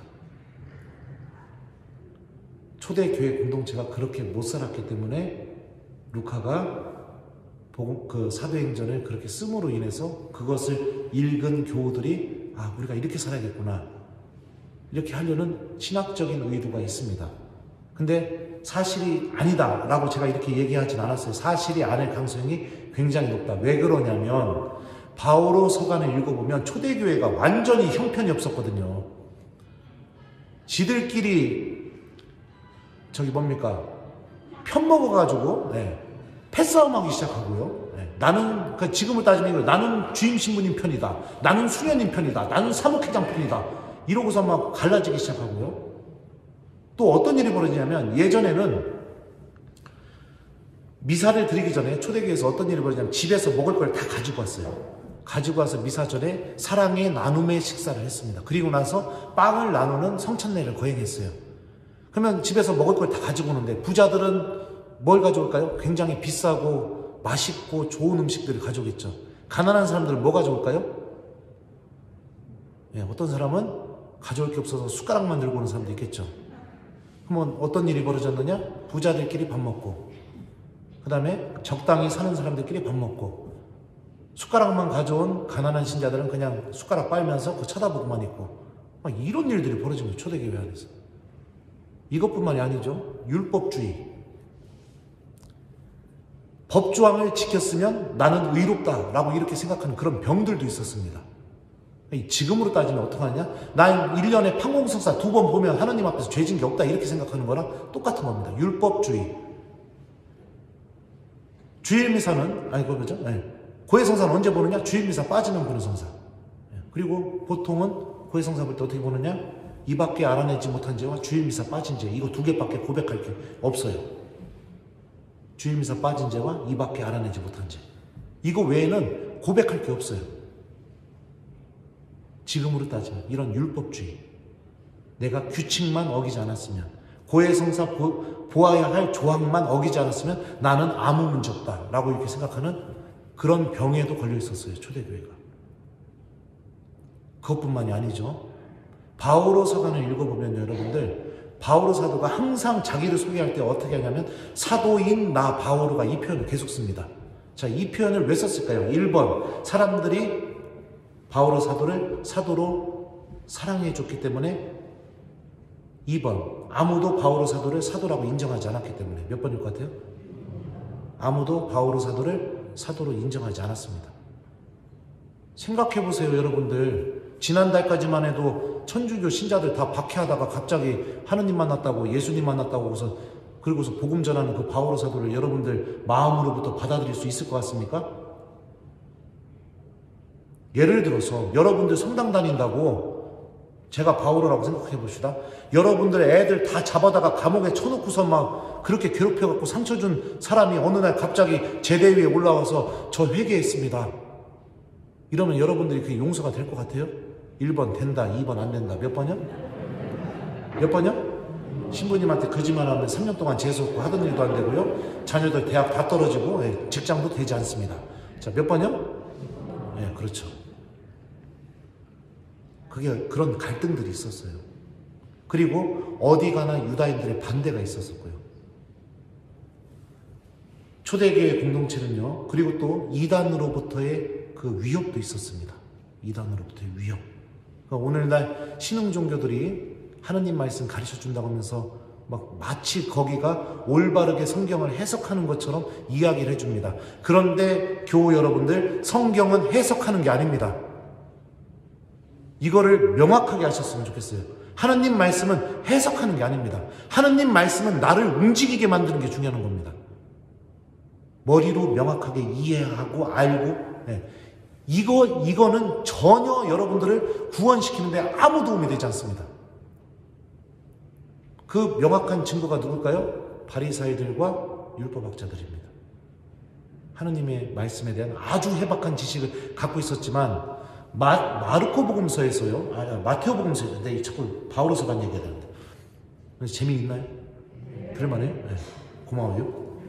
Speaker 1: 초대교회 공동체가 그렇게 못 살았기 때문에 루카가 그 사도행전을 그렇게 씀으로 인해서 그것을 읽은 교우들이 우리가 이렇게 살아야겠구나, 이렇게 하려는 신학적인 의도가 있습니다. 근데 사실이 아니다 라고 제가 이렇게 얘기하진 않았어요. 사실이 아닐 가능성이 굉장히 높다. 왜 그러냐면 바오로 서간을 읽어보면 초대교회가 완전히 형편이 없었거든요. 지들끼리 편먹어가지고 패싸움하기 시작하고요. 나는, 지금을 따지면 나는 주임 신부님 편이다, 나는 수녀님 편이다, 나는 사목회장 편이다, 이러고서 막 갈라지기 시작하고요. 또 어떤 일이 벌어지냐면, 예전에는 미사를 드리기 전에 초대교회에서 어떤 일이 벌어지냐면 집에서 먹을 걸 다 가지고 왔어요. 가지고 와서 미사 전에 사랑의 나눔의 식사를 했습니다. 그리고 나서 빵을 나누는 성찬례를 거행했어요. 그러면 집에서 먹을 걸 다 가지고 오는데 부자들은 뭘 가져올까요? 굉장히 비싸고 맛있고 좋은 음식들을 가져오겠죠. 가난한 사람들은 뭐 가져올까요? 어떤 사람은 가져올 게 없어서 숟가락만 들고 오는 사람도 있겠죠. 그러면 어떤 일이 벌어졌느냐? 부자들끼리 밥 먹고, 그 다음에 적당히 사는 사람들끼리 밥 먹고, 숟가락만 가져온 가난한 신자들은 그냥 숟가락 빨면서 그 쳐다보고만 있고, 이런 일들이 벌어진 거예요, 초대교회 안에서. 이것뿐만이 아니죠. 율법주의. 법조항을 지켰으면 나는 의롭다라고 이렇게 생각하는 그런 병들도 있었습니다. 지금으로 따지면 어떡하냐? 난 1년에 판공성사 2번 보면 하나님 앞에서 죄진 게 없다 이렇게 생각하는 거랑 똑같은 겁니다. 율법주의. 주일미사는 고해성사는 언제 보느냐? 주일미사 빠지면 보는 성사. 그리고 보통은 고해성사 볼 때 어떻게 보느냐? 이밖에 알아내지 못한 죄와 주일미사 빠진 죄, 이거 두 개밖에 고백할 게 없어요. 주일미사 빠진 죄와 이밖에 알아내지 못한 죄, 이거 외에는 고백할 게 없어요. 지금으로 따지면 이런 율법주의, 내가 규칙만 어기지 않았으면, 고해성사 보아야 할 조항만 어기지 않았으면 나는 아무 문제 없다 라고 이렇게 생각하는 그런 병에도 걸려 있었어요, 초대교회가. 그것뿐만이 아니죠. 바오로 서간을 읽어보면 여러분들, 바오로 사도가 항상 자기를 소개할 때 어떻게 하냐면 사도인 나 바오로가 이 표현을 계속 씁니다. 자, 이 표현을 왜 썼을까요? 1번, 사람들이 바오로 사도를 사도로 사랑해 줬기 때문에. 2번, 아무도 바오로 사도를 사도라고 인정하지 않았기 때문에. 몇 번일 것 같아요? 아무도 바오로 사도를 사도로 인정하지 않았습니다. 생각해 보세요, 여러분들. 지난달까지만 해도 천주교 신자들 다 박해하다가 갑자기 하느님 만났다고, 예수님 만났다고 그러고서 복음 전하는 그 바오로 사도를 여러분들 마음으로부터 받아들일 수 있을 것 같습니까? 예를 들어서 여러분들 성당 다닌다고 제가 바오로라고 생각해 봅시다. 여러분들 애들 다 잡아다가 감옥에 쳐놓고서 막 그렇게 괴롭혀갖고 상처 준 사람이 어느 날 갑자기 제대 위에 올라와서 저 회개했습니다, 이러면 여러분들이 그게 용서가 될 것 같아요? 1번 된다, 2번 안 된다. 몇 번이요? 몇 번이요? 신부님한테 거짓말하면 3년 동안 재수없고 하던 일도 안 되고요. 자녀들 대학 다 떨어지고 직장도 되지 않습니다. 자, 몇 번이요? 네, 그렇죠. 그게 그런 갈등들이 있었어요. 그리고 어디 가나 유다인들의 반대가 있었었고요. 초대교회 공동체는요. 그리고 또 이단으로부터의 그 위협도 있었습니다. 이단으로부터의 위협. 그러니까 오늘날 신흥 종교들이 하느님 말씀 가르쳐 준다고 하면서 막 마치 거기가 올바르게 성경을 해석하는 것처럼 이야기를 해줍니다. 그런데 교우 여러분들, 성경은 해석하는 게 아닙니다. 이거를 명확하게 하셨으면 좋겠어요. 하느님 말씀은 해석하는 게 아닙니다. 하느님 말씀은 나를 움직이게 만드는 게 중요한 겁니다. 머리로 명확하게 이해하고 알고, 이거는 전혀 여러분들을 구원시키는데 아무 도움이 되지 않습니다. 그 명확한 증거가 누굴까요? 바리사이들과 율법학자들입니다. 하느님의 말씀에 대한 아주 해박한 지식을 갖고 있었지만 마르코 복음서에서요, 마테오 복음서에서, 근데 자꾸 바오로서만 얘기해야 되는데 재미있나요? 들을만해요? 네. 고마워요.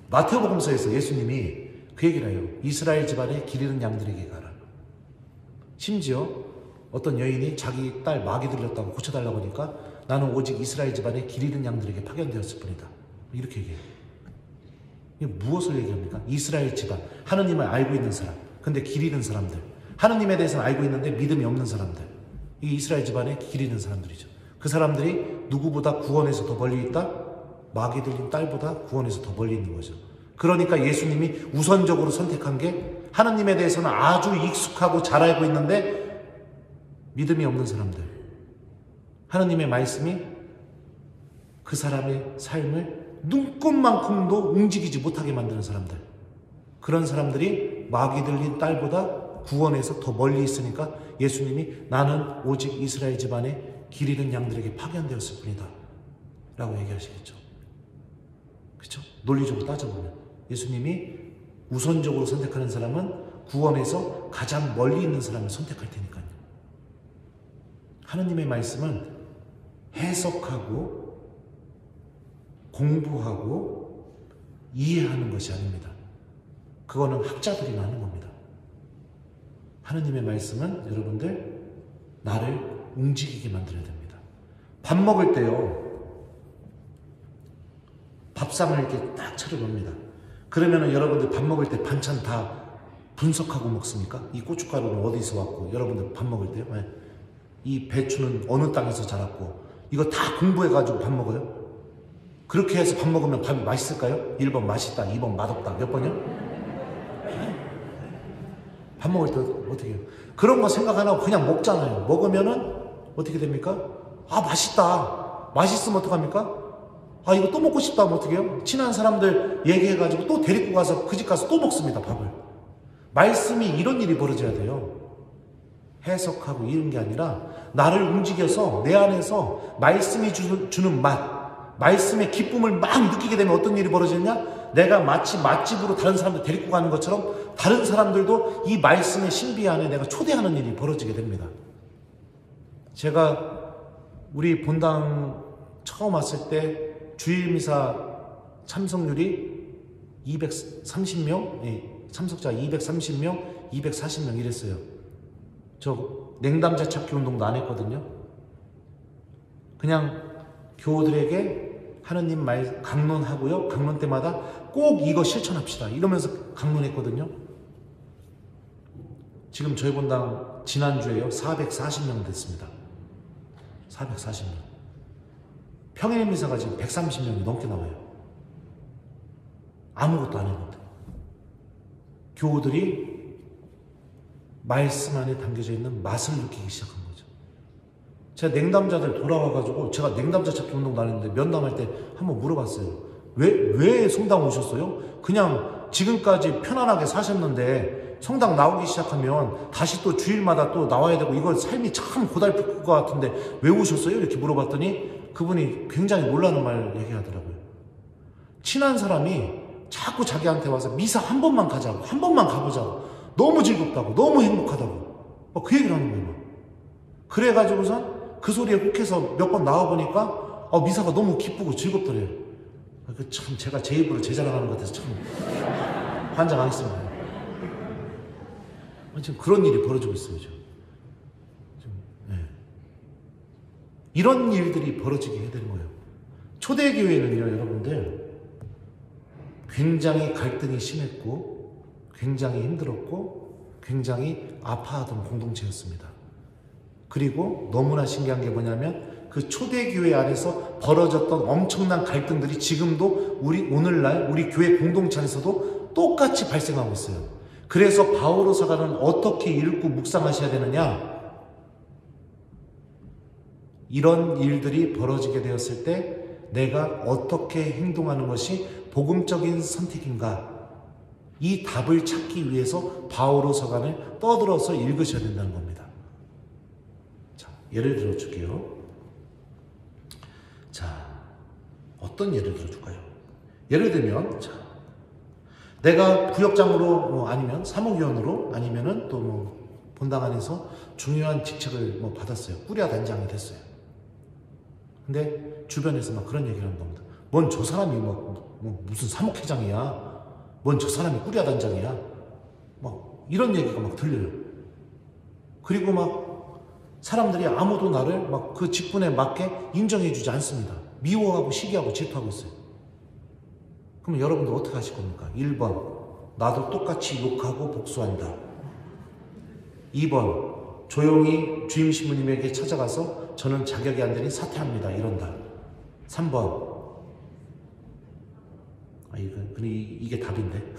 Speaker 1: 마테오 복음서에서 예수님이 그 얘기를 해요. 이스라엘 집안에 길 잃은 양들에게 가라. 심지어 어떤 여인이 자기 딸 마귀 들렸다고 고쳐달라고 하니까 나는 오직 이스라엘 집안에 길 잃은 양들에게 파견되었을 뿐이다. 이렇게 얘기해요. 이게 무엇을 얘기합니까? 이스라엘 집안, 하느님을 알고 있는 사람, 근데 길 잃은 사람들, 하느님에 대해서는 알고 있는데 믿음이 없는 사람들, 이 이스라엘 집안에 길 잃은 사람들이죠. 그 사람들이 누구보다 구원에서 더 멀리 있다? 마귀 들린 딸보다 구원에서 더 멀리 있는 거죠. 그러니까 예수님이 우선적으로 선택한 게 하느님에 대해서는 아주 익숙하고 잘 알고 있는데 믿음이 없는 사람들, 하느님의 말씀이 그 사람의 삶을 눈꽃만큼도 움직이지 못하게 만드는 사람들, 그런 사람들이 마귀 들린 딸보다 구원에서 더 멀리 있으니까 예수님이 나는 오직 이스라엘 집안에 길 잃은 양들에게 파견되었을 뿐이다 라고 얘기하시겠죠. 그렇죠? 논리적으로 따져보면 예수님이 우선적으로 선택하는 사람은 구원에서 가장 멀리 있는 사람을 선택할 테니까요. 하느님의 말씀은 해석하고 공부하고 이해하는 것이 아닙니다. 그거는 학자들이 하는 겁니다. 하느님의 말씀은 여러분들 나를 움직이게 만들어야 됩니다. 밥 먹을 때요, 밥상을 이렇게 딱 차려놓습니다. 그러면은 여러분들 밥 먹을 때 반찬 다 분석하고 먹습니까? 이 고춧가루는 어디서 왔고, 여러분들 밥 먹을 때요, 이 배추는 어느 땅에서 자랐고, 이거 다 공부해가지고 밥 먹어요? 그렇게 해서 밥 먹으면 밥이 맛있을까요? 1번 맛있다, 2번 맛없다. 몇 번이요? 밥 먹을 때 어떻게 해요? 그런 거 생각 안 하고 그냥 먹잖아요. 먹으면은 어떻게 됩니까? 아, 맛있다. 맛있으면 어떡합니까? 아, 이거 또 먹고 싶다 하면 어떻게 해요? 친한 사람들 얘기해가지고 또 데리고 가서 그 집 가서 또 먹습니다, 밥을. 말씀이 이런 일이 벌어져야 돼요. 해석하고 이런 게 아니라 나를 움직여서 내 안에서 말씀이 주는 맛, 말씀의 기쁨을 막 느끼게 되면 어떤 일이 벌어지느냐? 내가 마치 맛집으로 다른 사람들 데리고 가는 것처럼 다른 사람들도 이 말씀의 신비 안에 내가 초대하는 일이 벌어지게 됩니다. 제가 우리 본당 처음 왔을 때 주일미사 참석률이 230명, 참석자 230명, 240명 이랬어요. 저 냉담자 찾기 운동도 안 했거든요. 그냥 교우들에게 하느님 말 강론하고요, 강론 때마다 꼭 이거 실천합시다 이러면서 강론했거든요. 지금 저희 본당 지난주에요 440명 됐습니다. 440명. 평일 미사가 지금 130명이 넘게 나와요. 아무것도 안 했는데 교우들이 말씀 안에 담겨져 있는 맛을 느끼기 시작한 거죠. 제가 냉담자들 돌아와가지고, 제가 냉담자 찾기 운동도 안 했는데 면담할 때 한번 물어봤어요. 왜 성당 오셨어요? 그냥 지금까지 편안하게 사셨는데 성당 나오기 시작하면 다시 또 주일마다 또 나와야 되고 이거 삶이 참 고달플 것 같은데 왜 오셨어요? 이렇게 물어봤더니 그분이 굉장히 놀라는 말 얘기하더라고요. 친한 사람이 자꾸 자기한테 와서 미사 한 번만 가자고, 한 번만 가보자고 너무 즐겁다고, 너무 행복하다고 그 얘기를 하는 거예요. 그래가지고선 그 소리에 혹해서 몇 번 나와보니까 미사가 너무 기쁘고 즐겁더래요. 참 제가 제 입으로 제 자랑하는 것 같아서 참 환장하겠습니다. 지금 그런 일이 벌어지고 있어요. 지금. 네. 이런 일들이 벌어지게 해야 되는 거예요. 초대교회는요, 여러분들 굉장히 갈등이 심했고 굉장히 힘들었고 굉장히 아파하던 공동체였습니다. 그리고 너무나 신기한 게 뭐냐면 그 초대교회 안에서 벌어졌던 엄청난 갈등들이 지금도 오늘날 우리 교회 공동체 안에서도 똑같이 발생하고 있어요. 그래서 바오로사가는 어떻게 읽고 묵상하셔야 되느냐? 이런 일들이 벌어지게 되었을 때 내가 어떻게 행동하는 것이 복음적인 선택인가? 이 답을 찾기 위해서 바오로서간을 떠들어서 읽으셔야 된다는 겁니다. 자, 예를 들어 줄게요. 자, 어떤 예를 들어 줄까요? 예를 들면, 자, 내가 부역장으로 아니면 사무위원으로 아니면은 또 본당 안에서 중요한 직책을 받았어요. 꾸랴 단장이 됐어요. 근데 주변에서 막 그런 얘기를 하는 겁니다. 뭔 저 사람이 무슨 사목회장이야? 뭔 저 사람이 꾸랴 단장이야? 막 이런 얘기가 막 들려요. 그리고 막 사람들이 아무도 나를 막 그 직분에 맞게 인정해주지 않습니다. 미워하고 시기하고 질투하고 있어요. 그러면 여러분들 어떻게 하실 겁니까? 1번, 나도 똑같이 욕하고 복수한다. 2번, 조용히 주임 신부님에게 찾아가서 저는 자격이 안 되니 사퇴합니다. 이런다. 3번, 이게 답인데.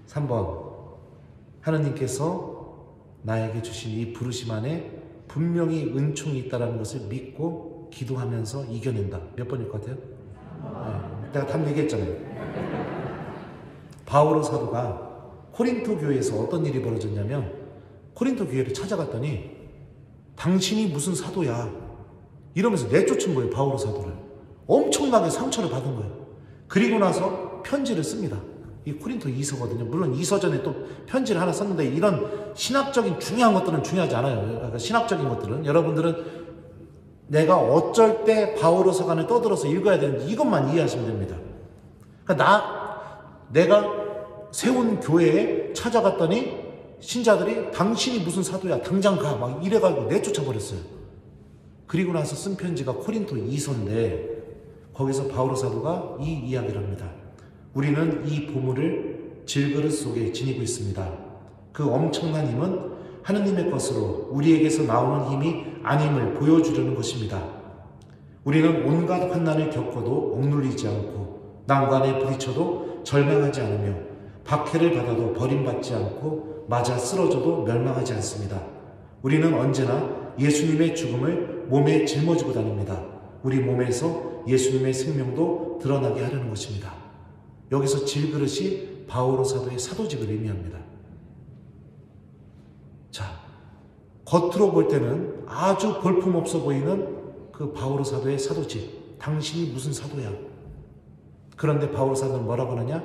Speaker 1: 3번, 하느님께서 나에게 주신 이 부르심 안에 분명히 은총이 있다는 것을 믿고 기도하면서 이겨낸다. 몇 번일 것 같아요? 네, 내가 답 얘기했잖아요. 바오로 사도가 코린토 교회에서 어떤 일이 벌어졌냐면 코린토 교회를 찾아갔더니 당신이 무슨 사도야 이러면서 내쫓은 거예요. 바오로 사도를 엄청나게 상처를 받은 거예요. 그리고 나서 편지를 씁니다. 이 코린토 이서거든요. 물론 이서전에 또 편지를 하나 썼는데 이런 신학적인 중요한 것들은 중요하지 않아요. 그러니까 신학적인 것들은 여러분들은 내가 어쩔 때 바오로서간을 떠들어서 읽어야 되는지 이것만 이해하시면 됩니다. 그러니까 내가 세운 교회에 찾아갔더니 신자들이 당신이 무슨 사도야 당장 가 막 이래가지고 내쫓아 버렸어요. 그리고 나서 쓴 편지가 코린토 2서인데 거기서 바오로 사도가 이 이야기를 합니다. 우리는 이 보물을 질그릇 속에 지니고 있습니다. 그 엄청난 힘은 하느님의 것으로 우리에게서 나오는 힘이 아님을 보여주려는 것입니다. 우리는 온갖 환난을 겪어도 억눌리지 않고 난관에 부딪혀도 절망하지 않으며 박해를 받아도 버림받지 않고 맞아 쓰러져도 멸망하지 않습니다. 우리는 언제나 예수님의 죽음을 몸에 짊어지고 다닙니다. 우리 몸에서 예수님의 생명도 드러나게 하려는 것입니다. 여기서 질그릇이 바오로 사도의 사도직을 의미합니다. 자, 겉으로 볼 때는 아주 볼품없어 보이는 그 바오로 사도의 사도직. 당신이 무슨 사도야? 그런데 바오로 사도는 뭐라고 하느냐?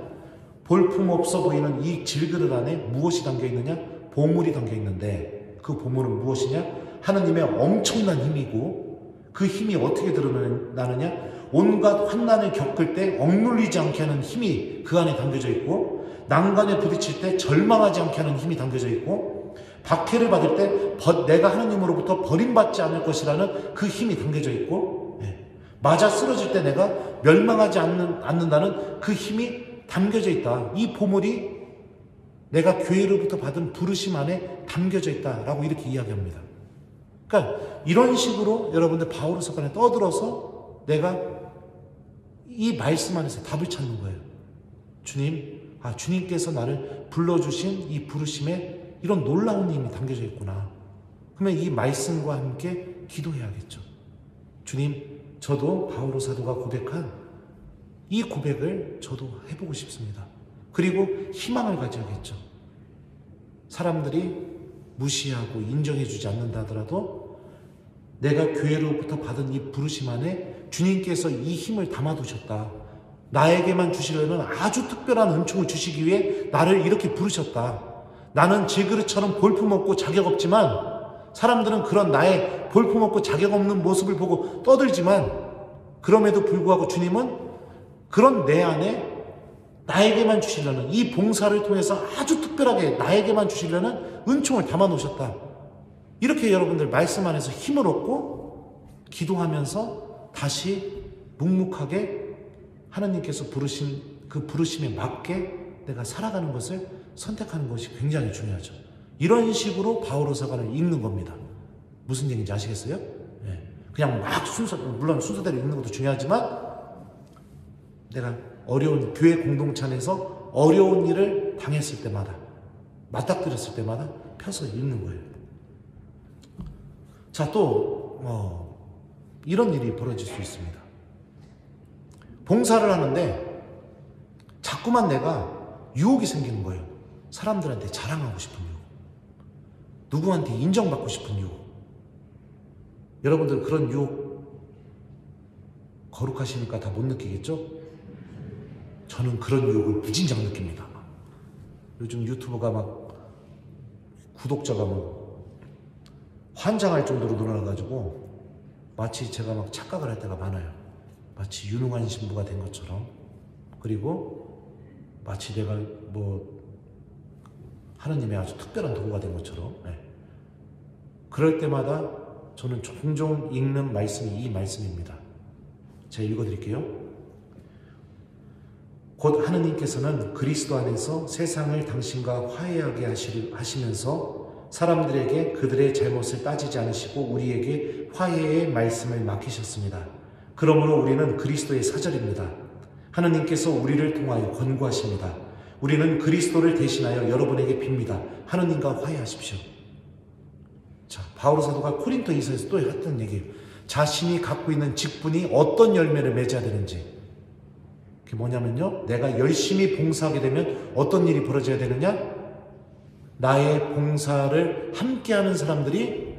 Speaker 1: 볼품없어 보이는 이 질그릇 안에 무엇이 담겨 있느냐? 보물이 담겨 있는데 그 보물은 무엇이냐? 하느님의 엄청난 힘이고 그 힘이 어떻게 드러나느냐? 온갖 환난을 겪을 때 억눌리지 않게 하는 힘이 그 안에 담겨져 있고 난간에 부딪힐 때 절망하지 않게 하는 힘이 담겨져 있고 박해를 받을 때 내가 하느님으로부터 버림받지 않을 것이라는 그 힘이 담겨져 있고 맞아 쓰러질 때 내가 멸망하지 않는다는 그 힘이 담겨져 있다. 이 보물이 내가 교회로부터 받은 부르심 안에 담겨져 있다라고 이렇게 이야기합니다. 그러니까 이런 식으로 여러분들 바오로 사건에 떠들어서 내가 이 말씀 안에서 답을 찾는 거예요. 주님께서 나를 불러주신 이 부르심에 이런 놀라운 힘이 담겨져 있구나. 그러면 이 말씀과 함께 기도해야겠죠. 주님, 저도 바오로 사도가 고백한 이 고백을 저도 해보고 싶습니다. 그리고 희망을 가져야겠죠. 사람들이 무시하고 인정해주지 않는다 하더라도 내가 교회로부터 받은 이 부르심 안에 주님께서 이 힘을 담아두셨다. 나에게만 주시려는 아주 특별한 은총을 주시기 위해 나를 이렇게 부르셨다. 나는 질그릇처럼 볼품없고 자격 없지만 사람들은 그런 나의 볼품없고 자격 없는 모습을 보고 떠들지만 그럼에도 불구하고 주님은 그런 내 안에 나에게만 주시려는 이 봉사를 통해서 아주 특별하게 나에게만 주시려는 은총을 담아 놓으셨다. 이렇게 여러분들 말씀 안에서 힘을 얻고 기도하면서 다시 묵묵하게 하나님께서 부르신 그 부르심에 맞게 내가 살아가는 것을 선택하는 것이 굉장히 중요하죠. 이런 식으로 바오로서가를 읽는 겁니다. 무슨 얘기인지 아시겠어요? 네. 그냥 막 물론 순서대로 읽는 것도 중요하지만 내가 어려운 교회 공동체 안에서 어려운 일을 당했을 때마다 맞닥뜨렸을 때마다 펴서 읽는 거예요. 자, 또 이런 일이 벌어질 수 있습니다. 봉사를 하는데 자꾸만 내가 유혹이 생기는 거예요. 사람들한테 자랑하고 싶은 유혹, 누구한테 인정받고 싶은 유혹. 여러분들 그런 유혹 거룩하시니까 다 못 느끼겠죠? 저는 그런 유혹을 무진장 느낍니다. 요즘 유튜브가 막 구독자가 막 환장할 정도로 늘어나가지고 마치 제가 막 착각을 할 때가 많아요. 마치 유능한 신부가 된 것처럼, 그리고 마치 내가 뭐 하느님의 아주 특별한 도구가 된 것처럼. 네. 그럴 때마다 저는 종종 읽는 말씀이 이 말씀입니다. 제가 읽어드릴게요. 곧 하느님께서는 그리스도 안에서 세상을 당신과 화해하게 하시면서 사람들에게 그들의 잘못을 따지지 않으시고 우리에게 화해의 말씀을 맡기셨습니다. 그러므로 우리는 그리스도의 사절입니다. 하느님께서 우리를 통하여 권고하십니다. 우리는 그리스도를 대신하여 여러분에게 빕니다. 하느님과 화해하십시오. 자, 바오로 사도가 고린도 이서에서 또 했던 얘기예요. 자신이 갖고 있는 직분이 어떤 열매를 맺어야 되는지. 그게 뭐냐면요, 내가 열심히 봉사하게 되면 어떤 일이 벌어져야 되느냐? 나의 봉사를 함께하는 사람들이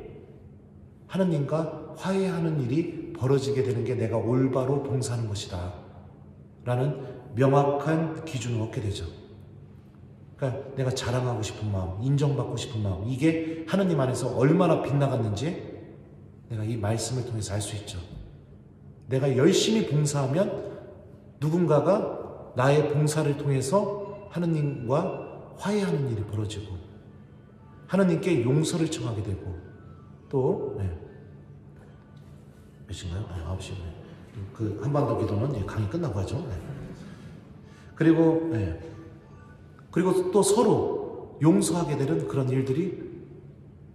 Speaker 1: 하느님과 화해하는 일이 벌어지게 되는 게 내가 올바로 봉사하는 것이다 라는 명확한 기준을 얻게 되죠. 그러니까 내가 자랑하고 싶은 마음, 인정받고 싶은 마음, 이게 하느님 안에서 얼마나 빗나갔는지 내가 이 말씀을 통해서 알 수 있죠. 내가 열심히 봉사하면 누군가가 나의 봉사를 통해서 하느님과 화해하는 일이 벌어지고 하느님께 용서를 청하게 되고, 또 몇인가요? 9시. 그 한반도 기도는 강의 끝나고 하죠. 그리고 또 서로 용서하게 되는 그런 일들이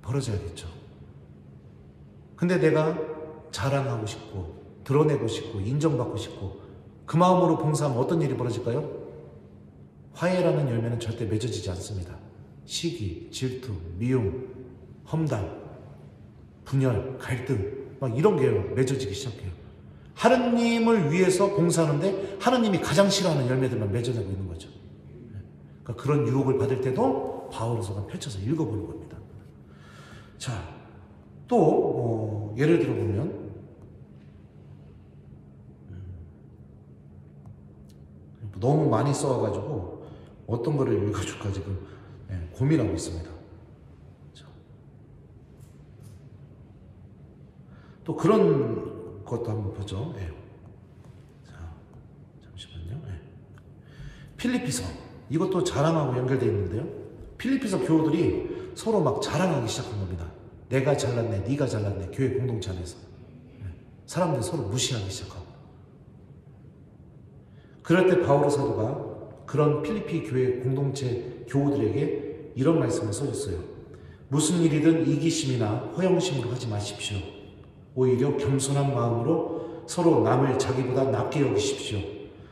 Speaker 1: 벌어져야겠죠. 근데 내가 자랑하고 싶고 드러내고 싶고 인정받고 싶고 그 마음으로 봉사하면 어떤 일이 벌어질까요? 화해라는 열매는 절대 맺어지지 않습니다. 시기, 질투, 미움, 험담, 분열, 갈등 막 이런 게 맺어지기 시작해요. 하느님을 위해서 봉사하는데 하느님이 가장 싫어하는 열매들만 맺어내고 있는 거죠. 그러니까 그런 유혹을 받을 때도 바오로서가 펼쳐서 읽어보는 겁니다. 자, 또 예를 들어보면 너무 많이 써와가지고 어떤 거를 읽어줄까 지금 고민하고 있습니다. 자, 또 그런 것도 한번 보죠. 자, 잠시만요. 필리피서, 이것도 자랑하고 연결되어 있는데요. 필리피서 교우들이 서로 막 자랑하기 시작한 겁니다. 내가 잘났네, 네가 잘났네, 교회 공동체 안에서. 사람들이 서로 무시하기 시작하고. 그럴 때 바오로 사도가 그런 필리피 교회 공동체 교우들에게 이런 말씀을 써줬어요. 무슨 일이든 이기심이나 허영심으로 하지 마십시오. 오히려 겸손한 마음으로 서로 남을 자기보다 낮게 여기십시오.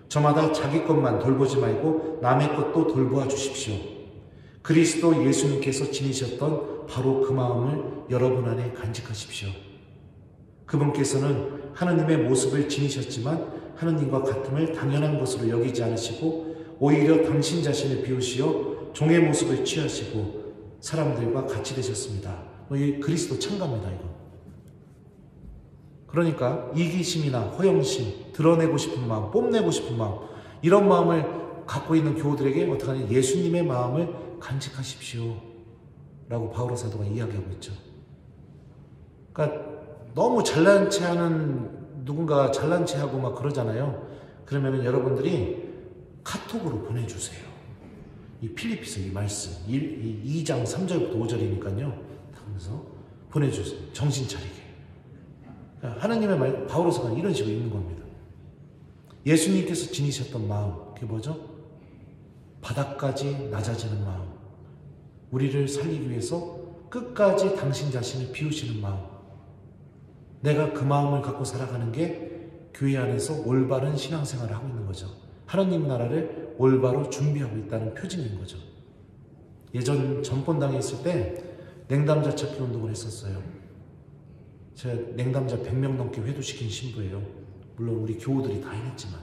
Speaker 1: 저마다 자기 것만 돌보지 말고 남의 것도 돌보아 주십시오. 그리스도 예수님께서 지니셨던 바로 그 마음을 여러분 안에 간직하십시오. 그분께서는 하느님의 모습을 지니셨지만 하느님과 같음을 당연한 것으로 여기지 않으시고 오히려 당신 자신을 비우시어 종의 모습을 취하시고 사람들과 같이 되셨습니다. 이 그리스도 참가입니다. 이거. 그러니까 이기심이나 허영심, 드러내고 싶은 마음, 뽐내고 싶은 마음, 이런 마음을 갖고 있는 교우들에게 어떻게 하냐? 예수님의 마음을 간직하십시오 라고 바오로 사도가 이야기하고 있죠. 그러니까 너무 잘난 체하는, 누군가 잘난 체하고 막 그러잖아요. 그러면은 여러분들이 카톡으로 보내주세요. 이 필리피서 이 말씀 2장 3절부터 5절이니까요. 하면서 보내주세요. 정신 차리게. 그러니까 하나님의 말, 바오로서가 이런 식으로 있는 겁니다. 예수님께서 지니셨던 마음, 그게 뭐죠? 바닥까지 낮아지는 마음, 우리를 살리기 위해서 끝까지 당신 자신을 비우시는 마음, 내가 그 마음을 갖고 살아가는 게 교회 안에서 올바른 신앙생활을 하고 있는 거죠. 하나님 나라를 올바로 준비하고 있다는 표징인 거죠. 예전 전권당에 있을 때 냉담자 찾기 운동을 했었어요. 제가 냉담자 100명 넘게 회도시킨 신부예요. 물론 우리 교우들이 다 해냈지만,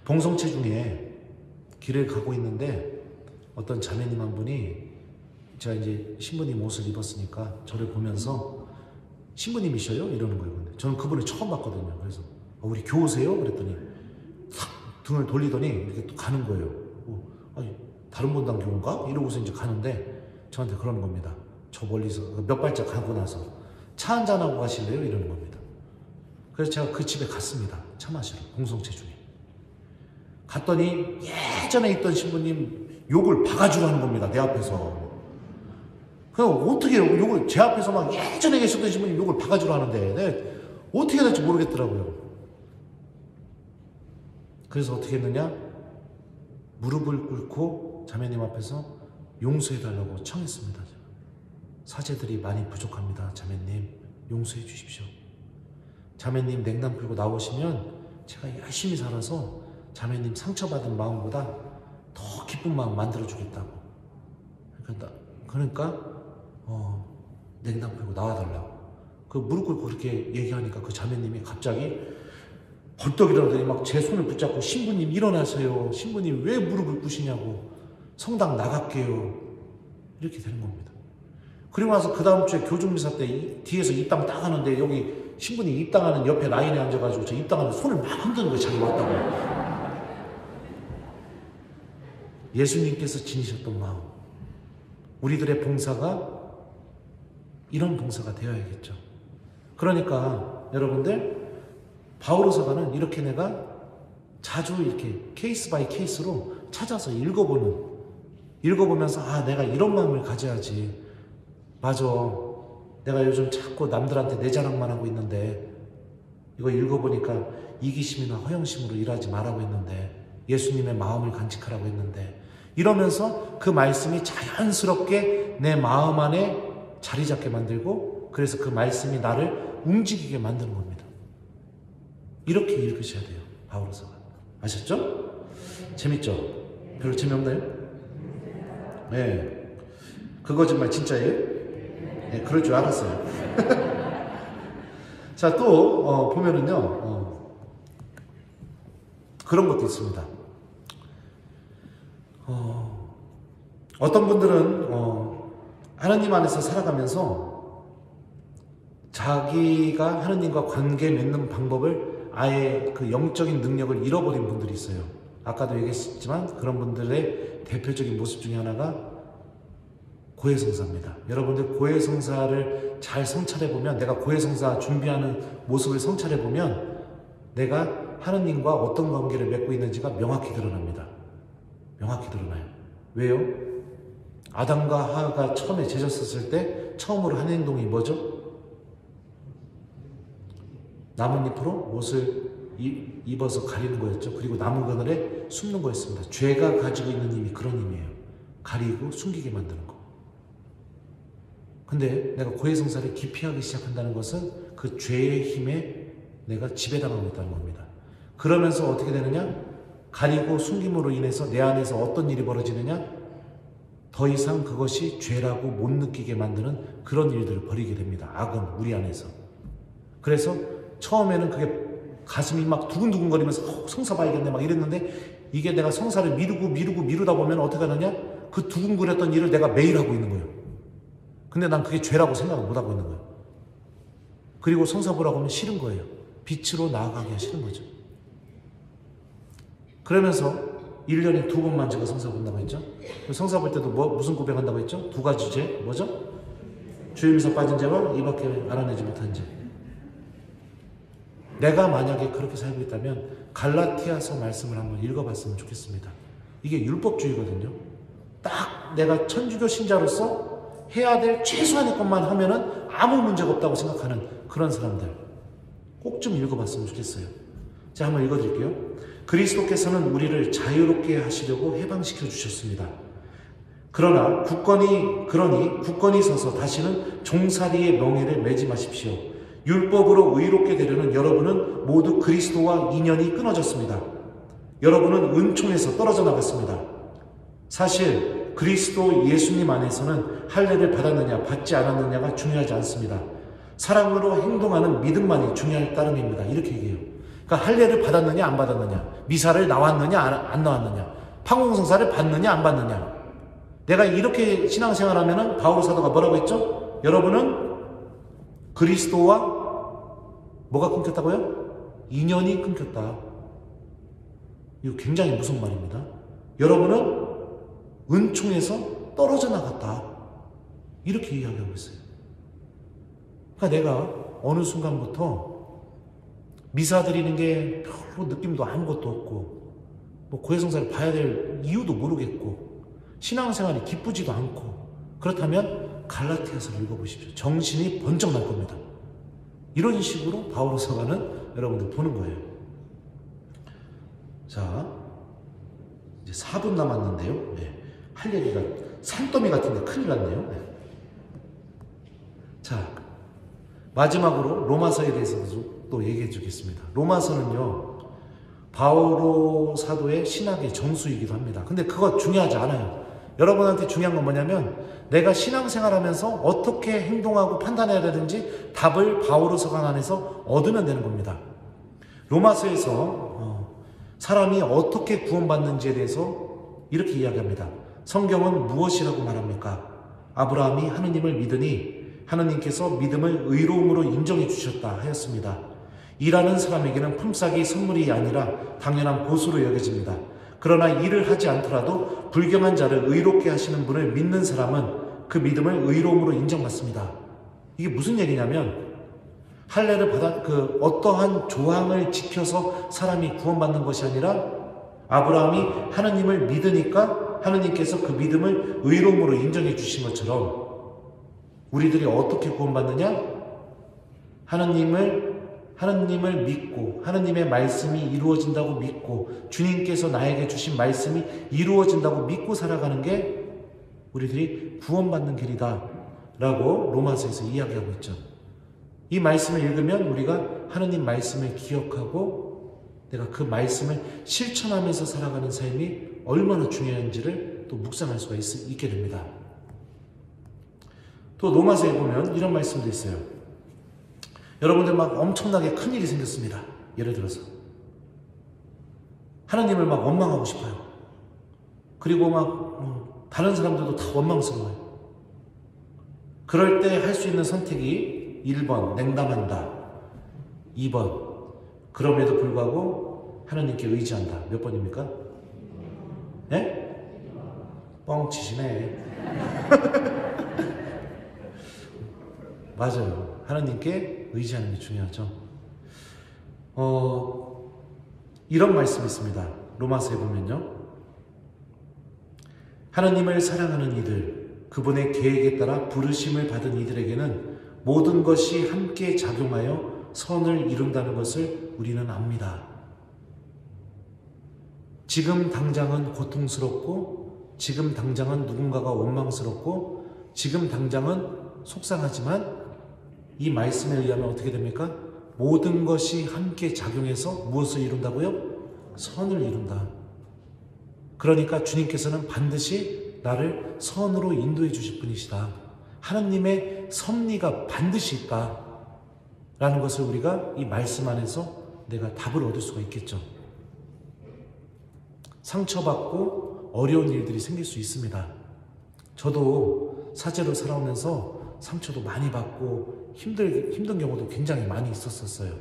Speaker 1: 봉성체 중에 길을 가고 있는데 어떤 자매님 한 분이, 제가 이제 신부님 옷을 입었으니까 저를 보면서 신부님이셔요? 이러는 거예요. 근데 저는 그분을 처음 봤거든요. 그래서 우리 교우세요? 그랬더니 탁 등을 돌리더니 이렇게 또 가는 거예요. 아니, 다른 본당 교우인가? 이러고서 이제 가는데 저한테 그러는 겁니다. 저 멀리서 몇 발짝 가고 나서 차 한잔하고 가실래요? 이러는 겁니다. 그래서 제가 그 집에 갔습니다. 차 마시러, 공성체 중에. 갔더니 예전에 있던 신부님 욕을 바가지로 하는 겁니다. 내 앞에서. 그럼 어떻게 욕을, 제 앞에서 막 예전에 계셨던 신부님 욕을 바가지로 하는데 내가 어떻게 해야 될지 모르겠더라고요. 그래서 어떻게 했느냐? 무릎을 꿇고 자매님 앞에서 용서해달라고 청했습니다. 사죄들이 많이 부족합니다. 자매님 용서해 주십시오. 자매님 냉담 풀고 나오시면 제가 열심히 살아서 자매님 상처받은 마음보다 더 기쁜 마음 만들어 주겠다고. 그러니까 냉담 풀고 나와달라고. 그 무릎 꿇고 그렇게 얘기하니까 그 자매님이 갑자기 벌떡 일어나더니 막 제 손을 붙잡고, 신부님 일어나세요. 신부님 왜 무릎을 꿇으시냐고. 성당 나갈게요. 이렇게 되는 겁니다. 그리고 나서 그 다음 주에 교중미사 때 뒤에서 입당 딱 하는데 여기 신부님 입당하는 옆에 라인에 앉아가지고 저 입당하는 손을 막 흔드는 거예요. 자기 왔다고. 예수님께서 지니셨던 마음, 우리들의 봉사가 이런 봉사가 되어야겠죠. 그러니까 여러분들, 바오로서가는 이렇게 내가 자주 이렇게 케이스 바이 케이스로 찾아서 읽어보면서 내가 이런 마음을 가져야지. 맞아, 내가 요즘 자꾸 남들한테 내 자랑만 하고 있는데 이거 읽어보니까 이기심이나 허영심으로 일하지 말라고 했는데, 예수님의 마음을 간직하라고 했는데, 이러면서 그 말씀이 자연스럽게 내 마음 안에 자리 잡게 만들고, 그래서 그 말씀이 나를 움직이게 만드는 겁니다. 이렇게 읽으셔야 돼요. 바오로서가. 아셨죠? 재밌죠? 별로 재미없나요? 네. 그 거짓말 진짜예요? 네, 그럴 줄 알았어요. 자, 또 보면은요, 그런 것도 있습니다. 어떤 분들은 하나님 안에서 살아가면서 자기가 하나님과 관계 맺는 방법을, 아예 그 영적인 능력을 잃어버린 분들이 있어요. 아까도 얘기했지만 그런 분들의 대표적인 모습 중에 하나가 고해성사입니다. 여러분들 고해성사를 잘 성찰해보면, 내가 고해성사 준비하는 모습을 성찰해보면 내가 하느님과 어떤 관계를 맺고 있는지가 명확히 드러납니다. 명확히 드러나요. 왜요? 아담과 하와가 처음에 죄졌었을 때 처음으로 한 행동이 뭐죠? 나뭇잎으로 옷을 입어서 가리는 거였죠. 그리고 나무 그늘에 숨는 거였습니다. 죄가 가지고 있는 힘이 그런 힘이에요. 가리고 숨기게 만드는 거. 근데 내가 고해성사를 기피하기 시작한다는 것은 그 죄의 힘에 내가 지배당하고 있다는 겁니다. 그러면서 어떻게 되느냐? 가리고 숨김으로 인해서 내 안에서 어떤 일이 벌어지느냐? 더 이상 그것이 죄라고 못 느끼게 만드는 그런 일들을 벌이게 됩니다. 악은 우리 안에서. 그래서 처음에는 그게 가슴이 막 두근두근거리면서 성사 봐야겠네 막 이랬는데, 이게 내가 성사를 미루다 보면 어떻게 하느냐? 그 두근거렸던 일을 내가 매일 하고 있는 거예요. 근데 난 그게 죄라고 생각을 못 하고 있는 거예요. 그리고 성사 보라고 하면 싫은 거예요. 빛으로 나아가기가 싫은 거죠. 그러면서 1년에 2번만 제가 성사 본다고 했죠. 성사 볼 때도 무슨 고백한다고 했죠? 2가지 죄. 뭐죠? 주임에서 빠진 죄와 이밖에 알아내지 못한 죄. 내가 만약에 그렇게 살고 있다면 갈라티아서 말씀을 한번 읽어봤으면 좋겠습니다. 이게 율법주의거든요. 딱 내가 천주교 신자로서 해야 될 최소한의 것만 하면은 아무 문제가 없다고 생각하는 그런 사람들 꼭 좀 읽어봤으면 좋겠어요. 자, 한번 읽어드릴게요. 그리스도께서는 우리를 자유롭게 하시려고 해방시켜 주셨습니다. 그러니 굳건히 서서 다시는 종살이의 명예를 매지 마십시오. 율법으로 의롭게 되려는 여러분은 모두 그리스도와 인연이 끊어졌습니다. 여러분은 은총에서 떨어져 나갔습니다. 사실 그리스도 예수님 안에서는 할례를 받았느냐 받지 않았느냐가 중요하지 않습니다. 사랑으로 행동하는 믿음만이 중요할 따름입니다. 이렇게 얘기해요. 그러니까 할례를 받았느냐 안 받았느냐, 미사를 나왔느냐 안 나왔느냐, 판공성사를 받느냐 안 받느냐. 내가 이렇게 신앙생활하면은 바울 사도가 뭐라고 했죠? 여러분은 그리스도와 뭐가 끊겼다고요? 인연이 끊겼다. 이거 굉장히 무서운 말입니다. 여러분은 은총에서 떨어져 나갔다. 이렇게 이야기하고 있어요. 그러니까 내가 어느 순간부터 미사 드리는 게 별로 느낌도 아무것도 없고, 뭐 고해성사를 봐야 될 이유도 모르겠고, 신앙생활이 기쁘지도 않고, 그렇다면 갈라티아서를 읽어보십시오. 정신이 번쩍 날 겁니다. 이런 식으로 바울서가는 여러분들 보는 거예요. 자, 이제 4분 남았는데요. 네. 할 얘기가 산더미 같은데 큰일 났네요. 네. 자, 마지막으로 로마서에 대해서도 또 얘기해 주겠습니다. 로마서는요, 바오로 사도의 신학의 정수이기도 합니다. 근데 그거 중요하지 않아요. 여러분한테 중요한 건 뭐냐면 내가 신앙생활하면서 어떻게 행동하고 판단해야 되는지 답을 바오로 서간 안에서 얻으면 되는 겁니다. 로마서에서 사람이 어떻게 구원받는지에 대해서 이렇게 이야기합니다. 성경은 무엇이라고 말합니까? 아브라함이 하느님을 믿으니 하느님께서 믿음을 의로움으로 인정해 주셨다 하였습니다. 일하는 사람에게는 품삯이 선물이 아니라 당연한 보수로 여겨집니다. 그러나 일을 하지 않더라도 불경한 자를 의롭게 하시는 분을 믿는 사람은 그 믿음을 의로움으로 인정받습니다. 이게 무슨 얘기냐면 할례를 받아 어떠한 조항을 지켜서 사람이 구원받는 것이 아니라 아브라함이 하느님을 믿으니까 하느님께서 그 믿음을 의로움으로 인정해 주신 것처럼 우리들이 어떻게 구원받느냐? 하느님을 믿고 하느님의 말씀이 이루어진다고 믿고 주님께서 나에게 주신 말씀이 이루어진다고 믿고 살아가는 게 우리들이 구원받는 길이다 라고 로마서에서 이야기하고 있죠. 이 말씀을 읽으면 우리가 하느님 말씀을 기억하고 내가 그 말씀을 실천하면서 살아가는 삶이 얼마나 중요한지를 또 묵상할 수가 있게 됩니다. 또 로마서에 보면 이런 말씀도 있어요. 여러분들 막 엄청나게 큰일이 생겼습니다. 예를 들어서 하나님을 막 원망하고 싶어요. 그리고 막 다른 사람들도 다 원망스러워요. 그럴 때 할 수 있는 선택이 1번 냉담한다, 2번 그럼에도 불구하고 하나님께 의지한다. 몇 번입니까? 네? 뻥치시네. 맞아요. 하나님께 의지하는 게 중요하죠. 이런 말씀이 있습니다. 로마서에 보면요. 하나님을 사랑하는 이들, 그분의 계획에 따라 부르심을 받은 이들에게는 모든 것이 함께 작용하여 선을 이룬다는 것을 우리는 압니다. 지금 당장은 고통스럽고, 지금 당장은 누군가가 원망스럽고, 지금 당장은 속상하지만 이 말씀에 의하면 어떻게 됩니까? 모든 것이 함께 작용해서 무엇을 이룬다고요? 선을 이룬다. 그러니까 주님께서는 반드시 나를 선으로 인도해 주실 분이시다. 하나님의 섭리가 반드시 있다 라는 것을 우리가 이 말씀 안에서 내가 답을 얻을 수가 있겠죠. 상처받고 어려운 일들이 생길 수 있습니다. 저도 사제로 살아오면서 상처도 많이 받고 힘든 경우도 굉장히 많이 있었어요.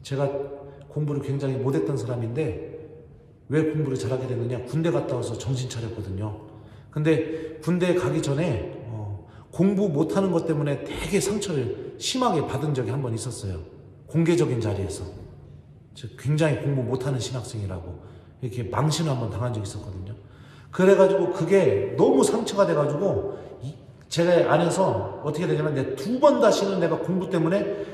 Speaker 1: 제가 공부를 굉장히 못했던 사람인데 왜 공부를 잘하게 됐느냐? 군대 갔다 와서 정신 차렸거든요. 근데 군대 가기 전에 공부 못하는 것 때문에 되게 상처를 심하게 받은 적이 한 번 있었어요. 공개적인 자리에서. 굉장히 공부 못하는 신학생이라고 이렇게 망신을 한번 당한 적이 있었거든요. 그래가지고 그게 너무 상처가 돼가지고 제가 안에서 어떻게 되냐면 내 2번 다시는 내가 공부 때문에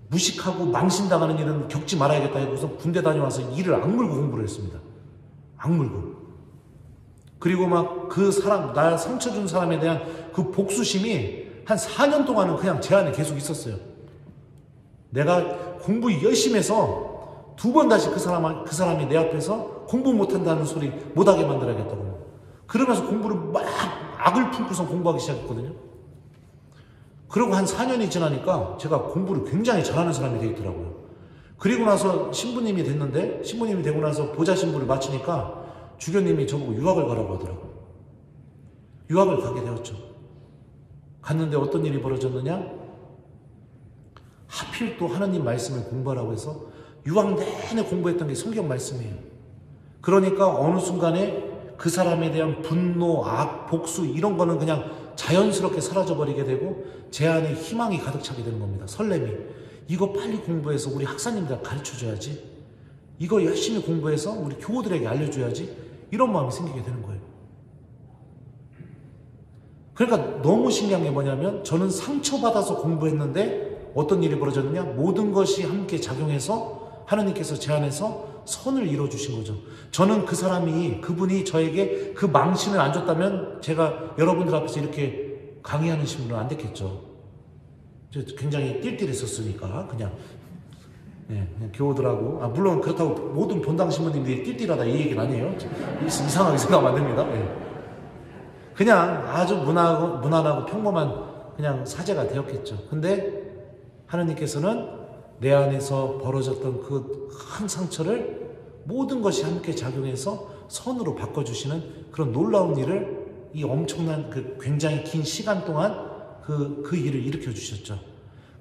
Speaker 1: 무식하고 망신당하는 일은 겪지 말아야겠다 해서 군대 다녀와서 이를 악물고 공부를 했습니다. 악물고. 그리고 막 그 사람, 나 상처 준 사람에 대한 그 복수심이 한 4년 동안은 그냥 제 안에 계속 있었어요. 내가 공부 열심히 해서 2번 다시 그 사람이 내 앞에서 공부 못한다는 소리 못하게 만들어야겠다고. 그러면서 공부를 막 악을 품고서 공부하기 시작했거든요. 그리고 한 4년이 지나니까 제가 공부를 굉장히 잘하는 사람이 되겠더라고요. 그리고 나서 신부님이 됐는데, 신부님이 되고 나서 보좌 신부를 마치니까 주교님이 저보고 유학을 가라고 하더라고요. 유학을 가게 되었죠. 갔는데 어떤 일이 벌어졌느냐? 하필 또 하나님 말씀을 공부하라고 해서 유학 내내 공부했던 게 성경 말씀이에요. 그러니까 어느 순간에 그 사람에 대한 분노, 악, 복수 이런 거는 그냥 자연스럽게 사라져버리게 되고 제 안에 희망이 가득 차게 되는 겁니다. 설렘이. 이거 빨리 공부해서 우리 학사님들 가르쳐줘야지. 이거 열심히 공부해서 우리 교우들에게 알려줘야지. 이런 마음이 생기게 되는 거예요. 그러니까 너무 신기한 게 뭐냐면 저는 상처받아서 공부했는데 어떤 일이 벌어졌느냐? 모든 것이 함께 작용해서 하나님께서 제 안에서 선을 이뤄주신 거죠. 저는 그분이 저에게 그 망신을 안 줬다면 제가 여러분들 앞에서 이렇게 강의하는 신분은 안 됐겠죠. 굉장히 띨띨했었으니까 그냥 교우들하고 물론 그렇다고 모든 본당 신부님들이 띨띨하다 이 얘기는 아니에요. 이상하게 생각하면 안 됩니다. 그냥 아주 무난하고 평범한 그냥 사제가 되었겠죠. 근데 하나님께서는 내 안에서 벌어졌던 그 큰 상처를 모든 것이 함께 작용해서 선으로 바꿔주시는 그런 놀라운 일을 이 엄청난 그 굉장히 긴 시간 동안 그 일을 일으켜 주셨죠.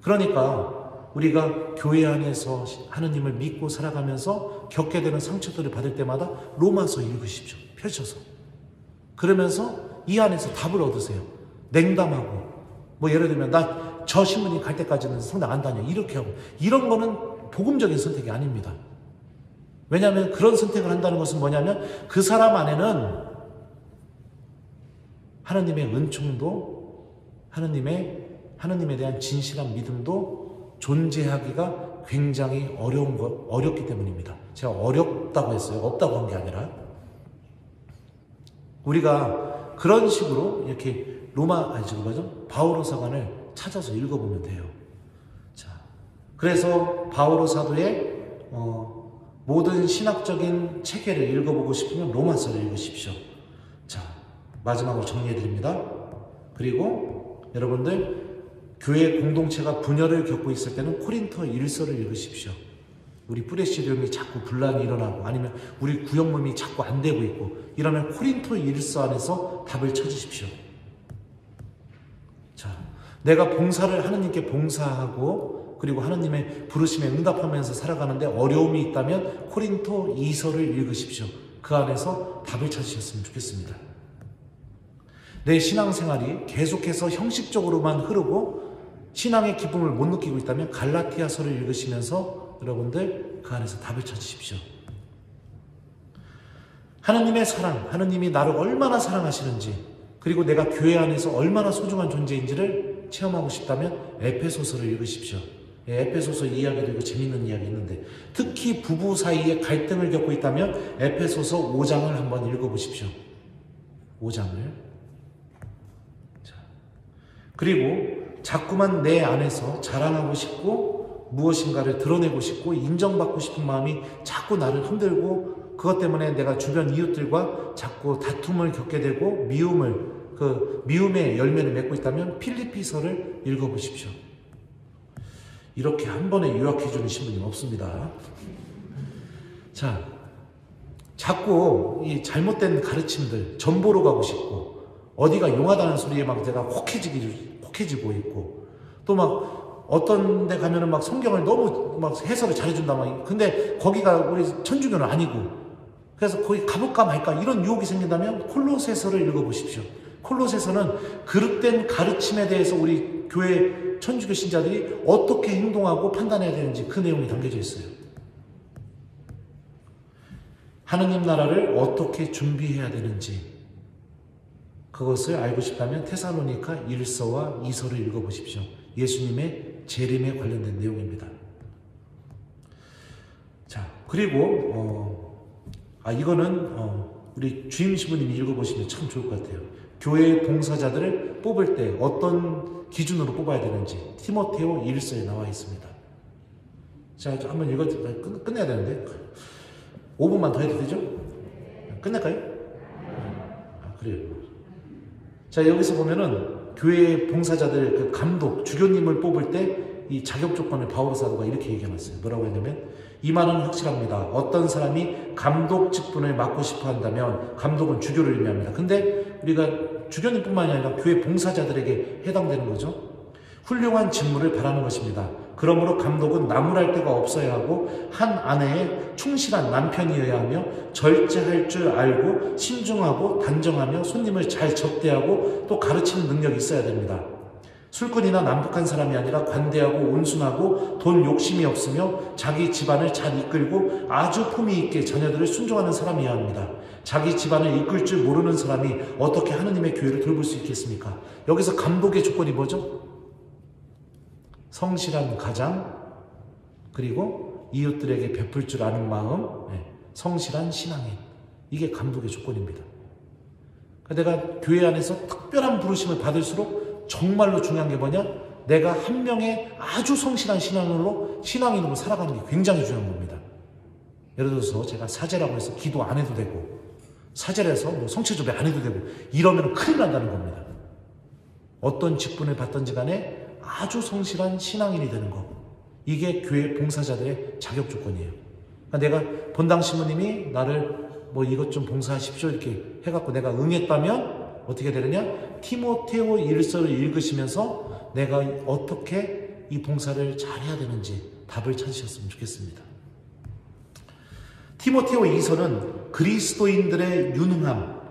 Speaker 1: 그러니까 우리가 교회 안에서 하느님을 믿고 살아가면서 겪게 되는 상처들을 받을 때마다 로마서 읽으십시오. 펼쳐서. 그러면서 이 안에서 답을 얻으세요. 냉담하고 뭐 예를 들면 나 저 신부님 갈 때까지는 성당 안 다녀 이렇게 하고 이런 거는 복음적인 선택이 아닙니다. 왜냐하면 그런 선택을 한다는 것은 뭐냐면 그 사람 안에는 하나님의 은총도 하나님에 대한 진실한 믿음도 존재하기가 굉장히 어렵기 때문입니다. 제가 어렵다고 했어요. 없다고 한 게 아니라 우리가 그런 식으로 이렇게 바오로 사관을 찾아서 읽어보면 돼요. 자, 그래서 바오로 사도의 모든 신학적인 체계를 읽어보고 싶으면 로마서를 읽으십시오. 자, 마지막으로 정리해드립니다. 그리고 여러분들 교회 공동체가 분열을 겪고 있을 때는 코린토 1서를 읽으십시오. 우리 프레시리움이 자꾸 분란이 일어나고 아니면 우리 구역몸이 자꾸 안 되고 있고 이러면 코린토 1서 안에서 답을 찾으십시오. 자, 내가 봉사를 하나님께 봉사하고 그리고 하나님의 부르심에 응답하면서 살아가는데 어려움이 있다면 코린토 2서를 읽으십시오. 그 안에서 답을 찾으셨으면 좋겠습니다. 내 신앙생활이 계속해서 형식적으로만 흐르고 신앙의 기쁨을 못 느끼고 있다면 갈라티아서를 읽으시면서 여러분들 그 안에서 답을 찾으십시오. 하나님의 사랑, 하나님이 나를 얼마나 사랑하시는지 그리고 내가 교회 안에서 얼마나 소중한 존재인지를 체험하고 싶다면 에페소서를 읽으십시오. 에페소서 이야기도 있고 재밌는 이야기 있는데 특히 부부 사이에 갈등을 겪고 있다면 에페소서 5장을 한번 읽어보십시오. 5장을. 자, 그리고 자꾸만 내 안에서 자랑하고 싶고 무엇인가를 드러내고 싶고 인정받고 싶은 마음이 자꾸 나를 흔들고 그것 때문에 내가 주변 이웃들과 자꾸 다툼을 겪게 되고 미움의 열매를 맺고 있다면 필리피서를 읽어보십시오. 이렇게 한 번에 요약해주는 신부님 없습니다. 자, 자꾸 이 잘못된 가르침들, 전보로 가고 싶고, 어디가 용하다는 소리에 막 내가 혹해지고 있고, 또 막 어떤 데 가면은 막 성경을 너무 막 해석을 잘해준다. 근데 거기가 우리 천주교는 아니고, 그래서 거기 가볼까 말까 이런 유혹이 생긴다면 콜로새서를 읽어보십시오. 콜로새서는 그릇된 가르침에 대해서 우리 교회 천주교 신자들이 어떻게 행동하고 판단해야 되는지 그 내용이 담겨져 있어요. 하느님 나라를 어떻게 준비해야 되는지 그것을 알고 싶다면 테살로니가 1서와 2서를 읽어보십시오. 예수님의 재림에 관련된 내용입니다. 자, 그리고 이거는 우리 주임 신부님이 읽어보시면 참 좋을 것 같아요. 교회 봉사자들을 뽑을 때 어떤 기준으로 뽑아야 되는지 티모테오 1서에 나와 있습니다. 자, 한번 끝내야 되는데 5분만 더 해도 되죠? 끝낼까요? 그래요. 자, 여기서 보면은 교회 봉사자들 그 감독, 주교님을 뽑을 때 이 자격 조건을 바오로 사도가 이렇게 얘기해놨어요. 뭐라고 했냐면 이 말은 확실합니다. 어떤 사람이 감독 직분을 맡고 싶어 한다면 감독은 주교를 의미합니다. 근데 우리가 주교님뿐만이 아니라 교회 봉사자들에게 해당되는 거죠. 훌륭한 직무를 바라는 것입니다. 그러므로 감독은 나무랄 데가 없어야 하고 한 아내에 충실한 남편이어야 하며 절제할 줄 알고 신중하고 단정하며 손님을 잘 접대하고 또 가르치는 능력이 있어야 됩니다. 술꾼이나 남북한 사람이 아니라 관대하고 온순하고 돈 욕심이 없으며 자기 집안을 잘 이끌고 아주 품위 있게 자녀들을 순종하는 사람이어야 합니다. 자기 집안을 이끌 줄 모르는 사람이 어떻게 하느님의 교회를 돌볼 수 있겠습니까? 여기서 감독의 조건이 뭐죠? 성실한 가장, 그리고 이웃들에게 베풀 줄 아는 마음, 성실한 신앙인. 이게 감독의 조건입니다. 내가 교회 안에서 특별한 부르심을 받을수록 정말로 중요한 게 뭐냐? 내가 한 명의 아주 성실한 신앙인으로 살아가는 게 굉장히 중요한 겁니다. 예를 들어서 제가 사제라고 해서 기도 안 해도 되고, 사제를 해서 성체조배 안 해도 되고, 이러면 큰일 난다는 겁니다. 어떤 직분을 받든지 간에 아주 성실한 신앙인이 되는 거. 이게 교회 봉사자들의 자격 조건이에요. 그러니까 내가 본당 신부님이 나를 이것 좀 봉사하십시오 이렇게 해갖고 내가 응했다면 어떻게 되느냐? 티모테오 1서를 읽으시면서 내가 어떻게 이 봉사를 잘해야 되는지 답을 찾으셨으면 좋겠습니다. 티모테오 2서는 그리스도인들의 유능함,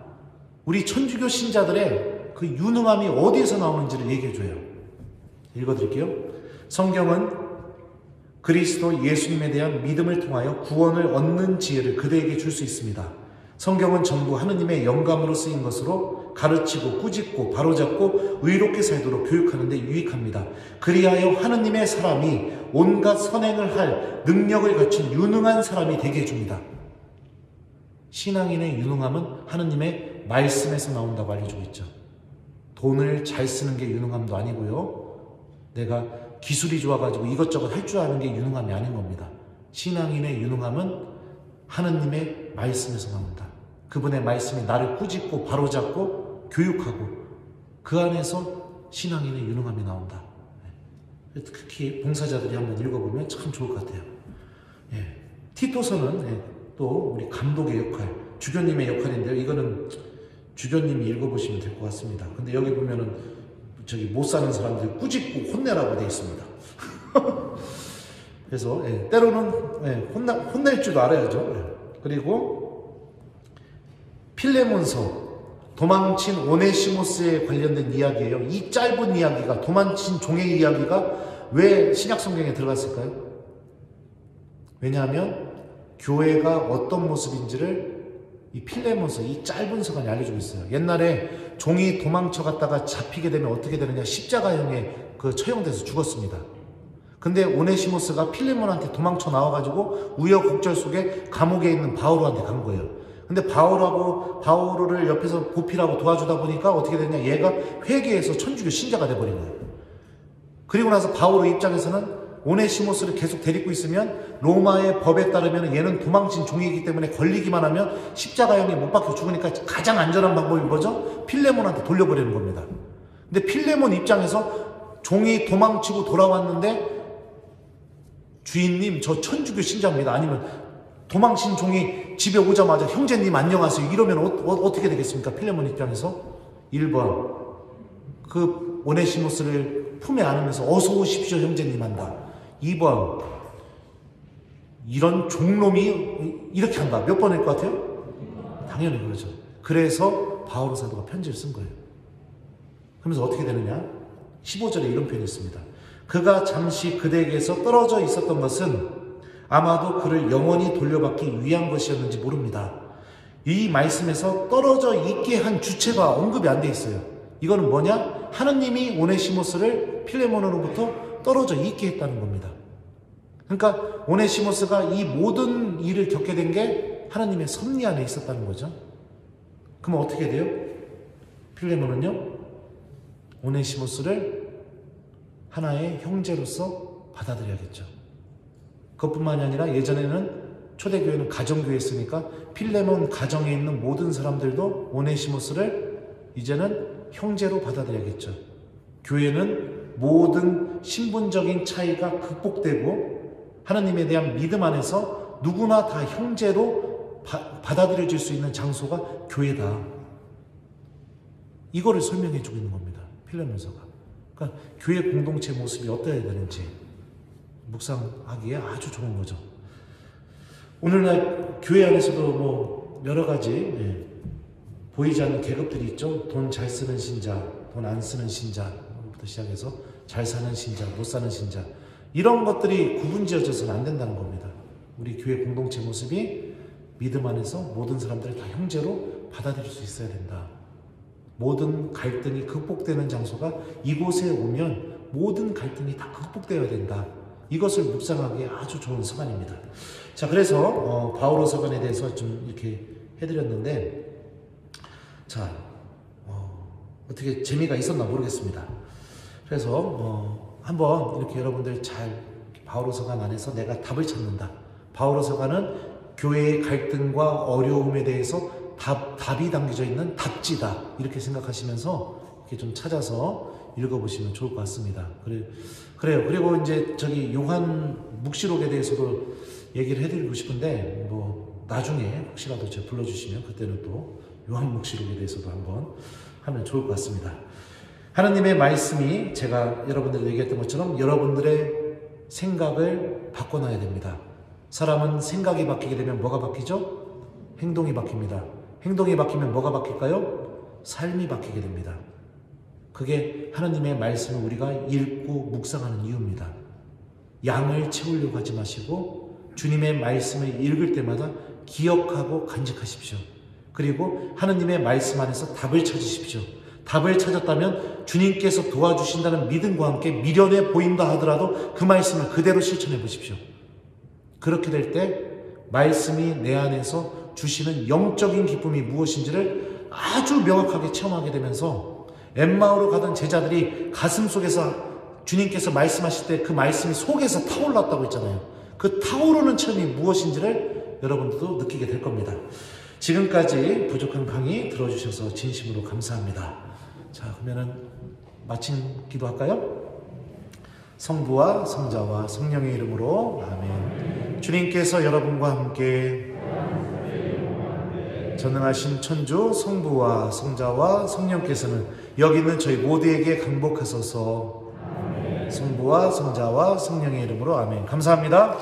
Speaker 1: 우리 천주교 신자들의 그 유능함이 어디에서 나오는지를 얘기해줘요. 읽어드릴게요. 성경은 그리스도 예수님에 대한 믿음을 통하여 구원을 얻는 지혜를 그대에게 줄 수 있습니다. 성경은 전부 하느님의 영감으로 쓰인 것으로 가르치고 꾸짖고 바로잡고 의롭게 살도록 교육하는 데 유익합니다. 그리하여 하느님의 사람이 온갖 선행을 할 능력을 갖춘 유능한 사람이 되게 해줍니다. 신앙인의 유능함은 하느님의 말씀에서 나온다고 알려주고 있죠. 돈을 잘 쓰는 게 유능함도 아니고요. 내가 기술이 좋아가지고 이것저것 할 줄 아는 게 유능함이 아닌 겁니다. 신앙인의 유능함은 하느님의 말씀에서 나온다. 그분의 말씀이 나를 꾸짖고 바로잡고 교육하고 그 안에서 신앙인의 유능함이 나온다. 특히 봉사자들이 한번 읽어보면 참 좋을 것 같아요. 티토서는 또 우리 감독의 역할, 주교님의 역할인데요. 이거는 주교님이 읽어보시면 될 것 같습니다. 근데 여기 보면은 못 사는 사람들 꾸짖고 혼내라고 되어 있습니다. 그래서 때로는 혼낼 줄도 알아야죠. 그리고 필레몬서, 도망친 오네시모스에 관련된 이야기예요. 이 짧은 이야기가, 도망친 종의 이야기가 왜 신약성경에 들어갔을까요? 왜냐하면 교회가 어떤 모습인지를 이 필레몬서, 이 짧은 서간이 알려주고 있어요. 옛날에 종이 도망쳐 갔다가 잡히게 되면 어떻게 되느냐, 십자가형에 처형돼서 죽었습니다. 근데 오네시모스가 필레몬한테 도망쳐 나와가지고 우여곡절 속에 감옥에 있는 바오로한테 간 거예요. 근데 바오로를 옆에서 보필하고 도와주다 보니까 어떻게 됐냐, 얘가 회개해서 천주교 신자가 돼버린 거예요. 그리고 나서 바오로 입장에서는 오네시모스를 계속 데리고 있으면 로마의 법에 따르면 얘는 도망친 종이기 때문에 걸리기만 하면 십자가형에 못 박혀 죽으니까 가장 안전한 방법이 뭐죠? 필레몬한테 돌려버리는 겁니다. 근데 필레몬 입장에서 종이 도망치고 돌아왔는데 주인님 저 천주교 신자입니다. 아니면 도망친 종이 집에 오자마자 형제님 안녕하세요 이러면 어떻게 되겠습니까? 필레몬 입장에서 1번 그 오네시모스를 품에 안으면서 어서 오십시오 형제님 한다. 2번 이런 종놈이 이렇게 한다. 몇 번일 것 같아요? 당연히 그러죠. 그래서 바오로 사도가 편지를 쓴 거예요. 그러면서 어떻게 되느냐? 15절에 이런 표현이 있습니다. 그가 잠시 그대에게서 떨어져 있었던 것은 아마도 그를 영원히 돌려받기 위한 것이었는지 모릅니다. 이 말씀에서 떨어져 있게 한 주체가 언급이 안 돼 있어요. 이거는 뭐냐? 하느님이 오네시모스를 필레몬으로부터 떨어져 있게 했다는 겁니다. 그러니까 오네시모스가 이 모든 일을 겪게 된 게 하나님의 섭리 안에 있었다는 거죠. 그럼 어떻게 돼요? 필레몬은요, 오네시모스를 하나의 형제로서 받아들여야겠죠. 그것뿐만이 아니라 예전에는 초대교회는 가정교회였으니까 필레몬 가정에 있는 모든 사람들도 오네시모스를 이제는 형제로 받아들여야겠죠. 교회는 모든 신분적인 차이가 극복되고 하나님에 대한 믿음 안에서 누구나 다 형제로 받아들여질 수 있는 장소가 교회다. 이거를 설명해 주고 있는 겁니다. 필레몬서가. 그러니까 교회 공동체 모습이 어떠해야 되는지 묵상하기에 아주 좋은 거죠. 오늘날 교회 안에서도 뭐 여러 가지 보이지 않는 계급들이 있죠. 돈 잘 쓰는 신자, 돈 안 쓰는 신자부터 시작해서 잘 사는 신자, 못 사는 신자, 이런 것들이 구분지어져서는 안 된다는 겁니다. 우리 교회 공동체 모습이 믿음 안에서 모든 사람들을 다 형제로 받아들일 수 있어야 된다. 모든 갈등이 극복되는 장소가 이곳에 오면 모든 갈등이 다 극복되어야 된다. 이것을 묵상하기에 아주 좋은 서간입니다. 자, 그래서 바오로 서간에 대해서 좀 이렇게 해드렸는데, 자, 어떻게 재미가 있었나 모르겠습니다. 그래서 한번 이렇게 여러분들 잘 바오로 서간 안에서 내가 답을 찾는다. 바오로 서간은 교회의 갈등과 어려움에 대해서 답이 담겨져 있는 답지다. 이렇게 생각하시면서 이렇게 좀 찾아서 읽어보시면 좋을 것 같습니다. 그래요. 그리고 이제 저기 요한 묵시록에 대해서도 얘기를 해드리고 싶은데, 뭐 나중에 혹시라도 제가 불러주시면 그때는 또 요한 묵시록에 대해서도 한번 하면 좋을 것 같습니다. 하나님의 말씀이 제가 여러분들 얘기했던 것처럼 여러분들의 생각을 바꿔놔야 됩니다. 사람은 생각이 바뀌게 되면 뭐가 바뀌죠? 행동이 바뀝니다. 행동이 바뀌면 뭐가 바뀔까요? 삶이 바뀌게 됩니다. 그게 하나님의 말씀을 우리가 읽고 묵상하는 이유입니다. 양을 채우려고 하지 마시고 주님의 말씀을 읽을 때마다 기억하고 간직하십시오. 그리고 하나님의 말씀 안에서 답을 찾으십시오. 답을 찾았다면 주님께서 도와주신다는 믿음과 함께 미련해 보인다 하더라도 그 말씀을 그대로 실천해 보십시오. 그렇게 될 때 말씀이 내 안에서 주시는 영적인 기쁨이 무엇인지를 아주 명확하게 체험하게 되면서 엠마오로 가던 제자들이 가슴 속에서 주님께서 말씀하실 때 그 말씀이 속에서 타올랐다고 했잖아요. 그 타오르는 체험이 무엇인지를 여러분들도 느끼게 될 겁니다. 지금까지 부족한 강의 들어주셔서 진심으로 감사합니다. 자, 그러면은 마침 기도할까요? 성부와 성자와 성령의 이름으로 아멘. 주님께서 여러분과 함께 전능하신 천주 성부와 성자와 성령께서는 여기 있는 저희 모두에게 강복하소서. 성부와 성자와 성령의 이름으로 아멘. 감사합니다.